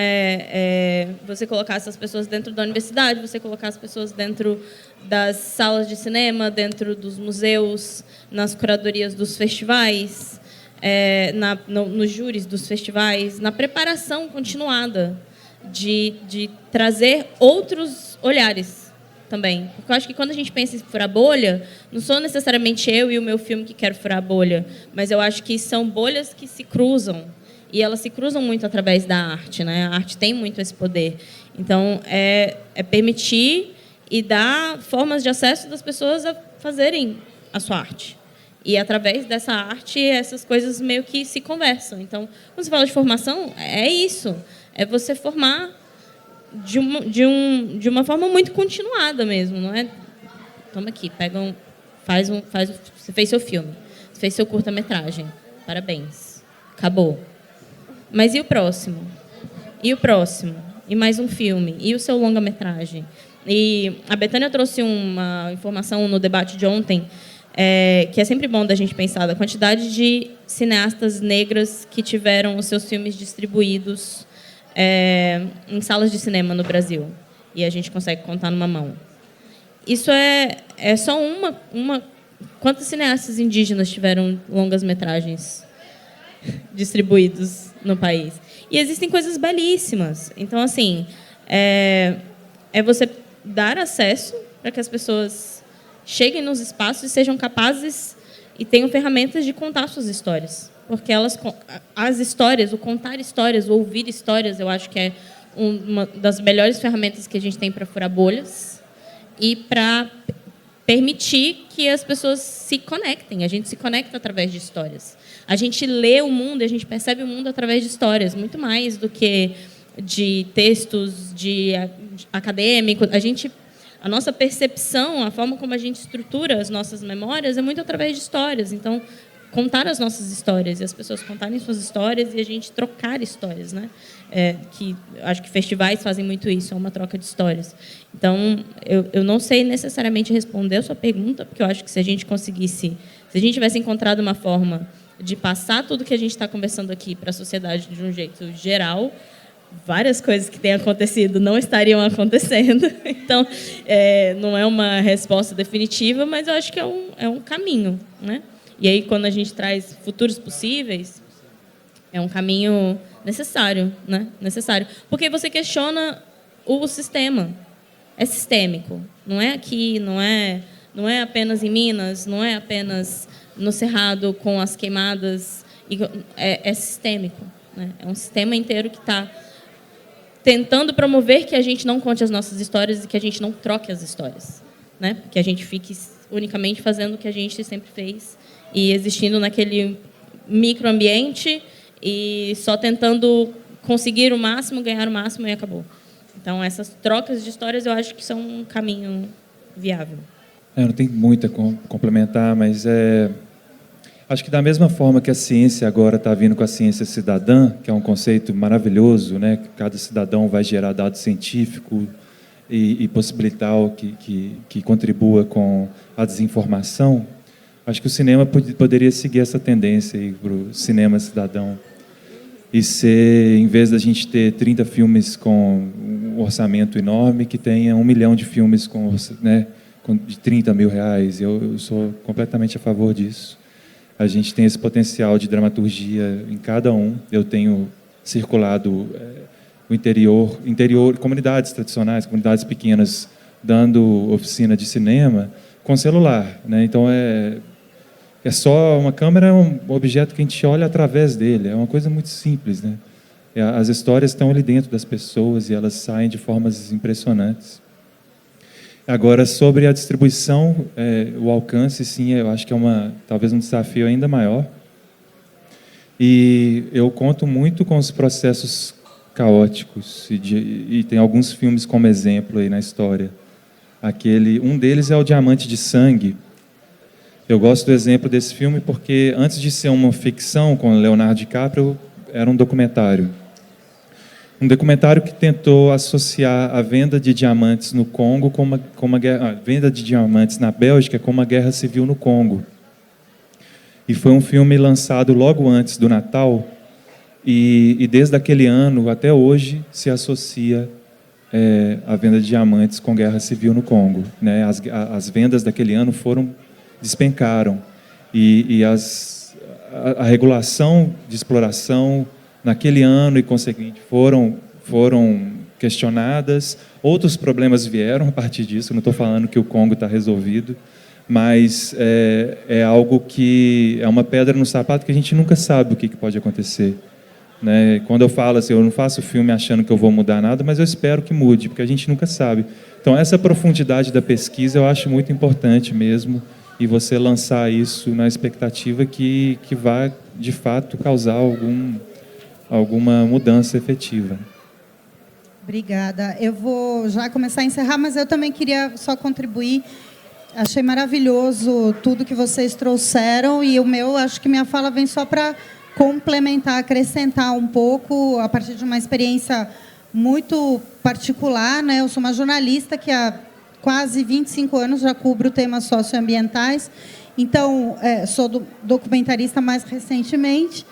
você colocar essas pessoas dentro da universidade, você colocar as pessoas dentro das salas de cinema, dentro dos museus, nas curadorias dos festivais, nos júris dos festivais, na preparação continuada de trazer outros olhares também. Porque eu acho que quando a gente pensa em furar bolha, não sou necessariamente eu e o meu filme que quero furar a bolha, mas eu acho que são bolhas que se cruzam, e elas se cruzam muito através da arte, né? A arte tem muito esse poder. Então, é permitir e dar formas de acesso das pessoas a fazerem a sua arte. E, através dessa arte, essas coisas meio que se conversam. Então, quando você fala de formação, é isso. É você formar de uma forma muito continuada mesmo, não é? Toma aqui, você fez seu filme, você fez seu curta-metragem, parabéns, acabou. Mas e o próximo? E o próximo? E mais um filme? E o seu longa-metragem? E a Betânia trouxe uma informação no debate de ontem, que é sempre bom da gente pensar, da quantidade de cineastas negras que tiveram os seus filmes distribuídos em salas de cinema no Brasil. E a gente consegue contar numa mão. Isso é só uma... Quantos cineastas indígenas tiveram longas-metragens distribuídos no país? E existem coisas belíssimas. Então, assim, é você dar acesso para que as pessoas cheguem nos espaços e sejam capazes e tenham ferramentas de contar suas histórias. Porque as histórias, o contar histórias, o ouvir histórias, eu acho que é uma das melhores ferramentas que a gente tem para furar bolhas e para permitir que as pessoas se conectem. A gente se conecta através de histórias. A gente lê o mundo, a gente percebe o mundo através de histórias, muito mais do que de textos acadêmicos. A nossa percepção, a forma como a gente estrutura as nossas memórias é muito através de histórias. Então, contar as nossas histórias e as pessoas contarem suas histórias e a gente trocar histórias, né? Acho que festivais fazem muito isso, é uma troca de histórias. Então, eu não sei necessariamente responder a sua pergunta, porque eu acho que se a gente tivesse encontrado uma forma de passar tudo que a gente está conversando aqui para a sociedade de um jeito geral, várias coisas que têm acontecido não estariam acontecendo. Então, não é uma resposta definitiva, mas eu acho que é um caminho, né? E aí, quando a gente traz futuros possíveis, é um caminho necessário, né? Necessário. Porque você questiona o sistema. É sistêmico. Não é aqui, não é apenas em Minas, não é apenas no Cerrado com as queimadas. É sistêmico, né? É um sistema inteiro que está tentando promover que a gente não conte as nossas histórias e que a gente não troque as histórias, né? Que a gente fique unicamente fazendo o que a gente sempre fez e existindo naquele microambiente e só tentando conseguir o máximo, ganhar o máximo e acabou. Então, essas trocas de histórias eu acho que são um caminho viável. Não tem muito a complementar, mas acho que da mesma forma que a ciência agora está vindo com a ciência cidadã, que é um conceito maravilhoso, né? Que cada cidadão vai gerar dado científico e possibilitar que contribua com a desinformação. Acho que o cinema poderia seguir essa tendência para o cinema cidadão e ser, em vez da gente ter 30 filmes com um orçamento enorme, que tenha 1 milhão de filmes de 30 mil reais. Eu sou completamente a favor disso. A gente tem esse potencial de dramaturgia em cada um. Eu tenho circulado o interior, comunidades tradicionais, comunidades pequenas, dando oficina de cinema com celular, né? Então, é só uma câmera, é um objeto que a gente olha através dele. É uma coisa muito simples, né? As histórias estão ali dentro das pessoas e elas saem de formas impressionantes. Agora, sobre a distribuição, o alcance, sim, eu acho que talvez um desafio ainda maior. E eu conto muito com os processos caóticos e tem alguns filmes como exemplo aí na história. Um deles é o Diamante de Sangue. Eu gosto do exemplo desse filme porque, antes de ser uma ficção com Leonardo DiCaprio, era um documentário. Um documentário que tentou associar a venda de diamantes no Congo a venda de diamantes na Bélgica com uma guerra civil no Congo. E foi um filme lançado logo antes do Natal, e desde aquele ano até hoje se associa a venda de diamantes com guerra civil no Congo, né? As vendas daquele ano despencaram, e a regulação de exploração naquele ano e conseguinte foram questionadas. Outros problemas vieram a partir disso. Não estou falando que o Congo está resolvido, mas é algo que é uma pedra no sapato que a gente nunca sabe o que pode acontecer, né? Quando eu falo assim, eu não faço filme achando que eu vou mudar nada, mas eu espero que mude, porque a gente nunca sabe. Então, essa profundidade da pesquisa eu acho muito importante mesmo, e você lançar isso na expectativa que vai, de fato, causar alguma mudança efetiva. Obrigada. Eu vou já começar a encerrar, mas eu também queria só contribuir. Achei maravilhoso tudo que vocês trouxeram, e acho que minha fala vem só para complementar, acrescentar um pouco, a partir de uma experiência muito particular, né? Eu sou uma jornalista que há quase 25 anos já cubro temas socioambientais, então sou documentarista mais recentemente.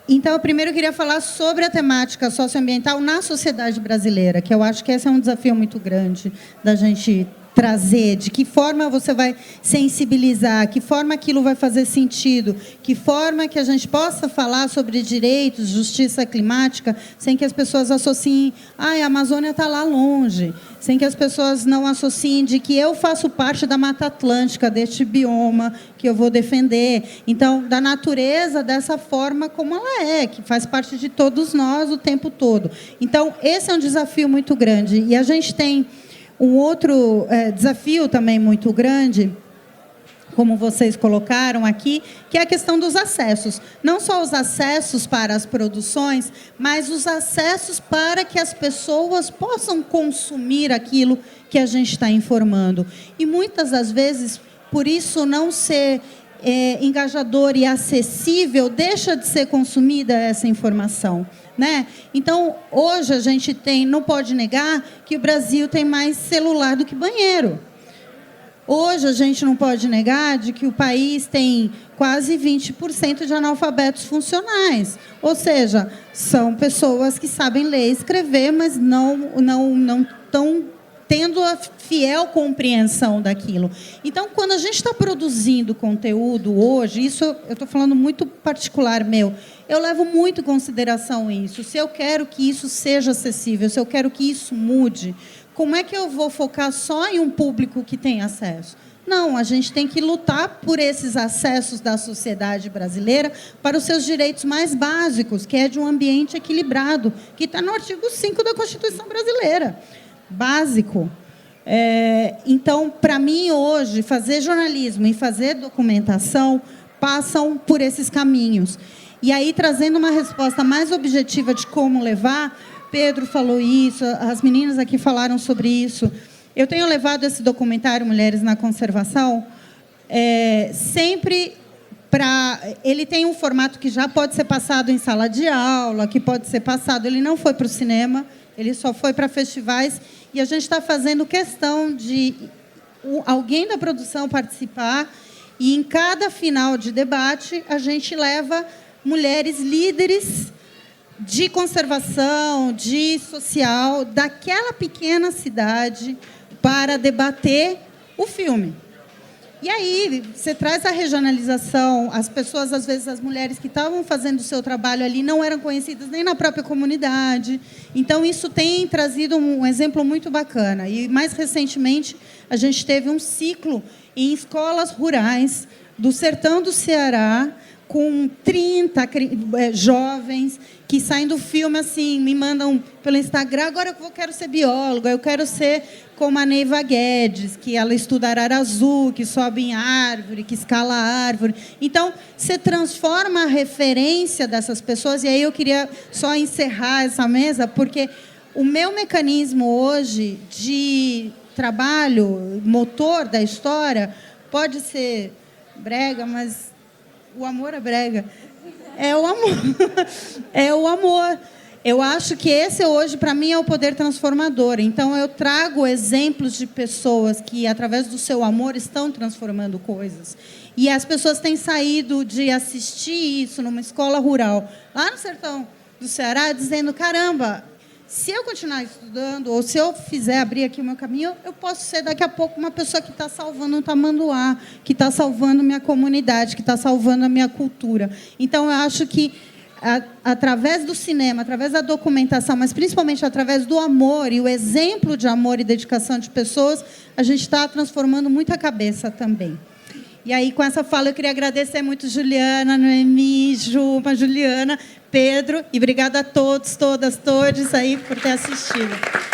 Então, eu primeiro queria falar sobre a temática socioambiental na sociedade brasileira, que eu acho que esse é um desafio muito grande da gente trazer, de que forma você vai sensibilizar, que forma aquilo vai fazer sentido, que forma que a gente possa falar sobre direitos, justiça climática, sem que as pessoas associem, a Amazônia está lá longe, sem que as pessoas não associem de que eu faço parte da Mata Atlântica, deste bioma que eu vou defender. Então, da natureza dessa forma como ela é, que faz parte de todos nós o tempo todo. Então, esse é um desafio muito grande. E a gente tem um outro desafio também muito grande, como vocês colocaram aqui, que é a questão dos acessos. Não só os acessos para as produções, mas os acessos para que as pessoas possam consumir aquilo que a gente está informando. E, muitas das vezes, por isso não ser engajador e acessível, deixa de ser consumida essa informação, né? Então, hoje a gente não pode negar que o Brasil tem mais celular do que banheiro. Hoje a gente não pode negar de que o país tem quase 20% de analfabetos funcionais. Ou seja, são pessoas que sabem ler e escrever, mas não estão tendo a fiel compreensão daquilo. Então, quando a gente está produzindo conteúdo hoje, isso eu estou falando muito particular meu, eu levo muito em consideração isso. Se eu quero que isso seja acessível, se eu quero que isso mude, como é que eu vou focar só em um público que tem acesso? Não, a gente tem que lutar por esses acessos da sociedade brasileira para os seus direitos mais básicos, que é de um ambiente equilibrado, que está no artigo 5 da Constituição brasileira. Básico. Então, para mim, hoje, fazer jornalismo e fazer documentação passam por esses caminhos. E aí, trazendo uma resposta mais objetiva de como levar, Pedro falou isso, as meninas aqui falaram sobre isso. Eu tenho levado esse documentário Mulheres na Conservação sempre para... Ele tem um formato que já pode ser passado em sala de aula, que pode ser passado... Ele não foi para o cinema, ele só foi para festivais, e a gente está fazendo questão de alguém da produção participar, e em cada final de debate a gente leva mulheres líderes de conservação, de social, daquela pequena cidade para debater o filme. E aí, você traz a regionalização, as pessoas, às vezes, as mulheres que estavam fazendo o seu trabalho ali não eram conhecidas nem na própria comunidade. Então, isso tem trazido um exemplo muito bacana. E, mais recentemente, a gente teve um ciclo em escolas rurais do sertão do Ceará, com 30 jovens que saem do filme assim, me mandam pelo Instagram, agora eu quero ser bióloga, eu quero ser como a Neiva Guedes, que ela estuda arara azul, que sobe em árvore, que escala árvore. Então, você transforma a referência dessas pessoas, e aí eu queria só encerrar essa mesa, porque o meu mecanismo hoje de trabalho, motor da história, pode ser brega, mas... O amor é brega. É o amor. É o amor. Eu acho que esse hoje, para mim, é o poder transformador. Então, eu trago exemplos de pessoas que, através do seu amor, estão transformando coisas. E as pessoas têm saído de assistir isso numa escola rural, lá no sertão do Ceará, dizendo, caramba, se eu continuar estudando, ou se eu abrir aqui o meu caminho, eu posso ser, daqui a pouco, uma pessoa que está salvando um tamanduá, que está salvando minha comunidade, que está salvando a minha cultura. Então, eu acho que, através do cinema, através da documentação, mas principalmente através do amor e o exemplo de amor e dedicação de pessoas, a gente está transformando muita cabeça também. E aí, com essa fala, eu queria agradecer muito Juliana, Noemi, Juma, Juliana, Pedro, e obrigada a todos, todas, todos aí por ter assistido.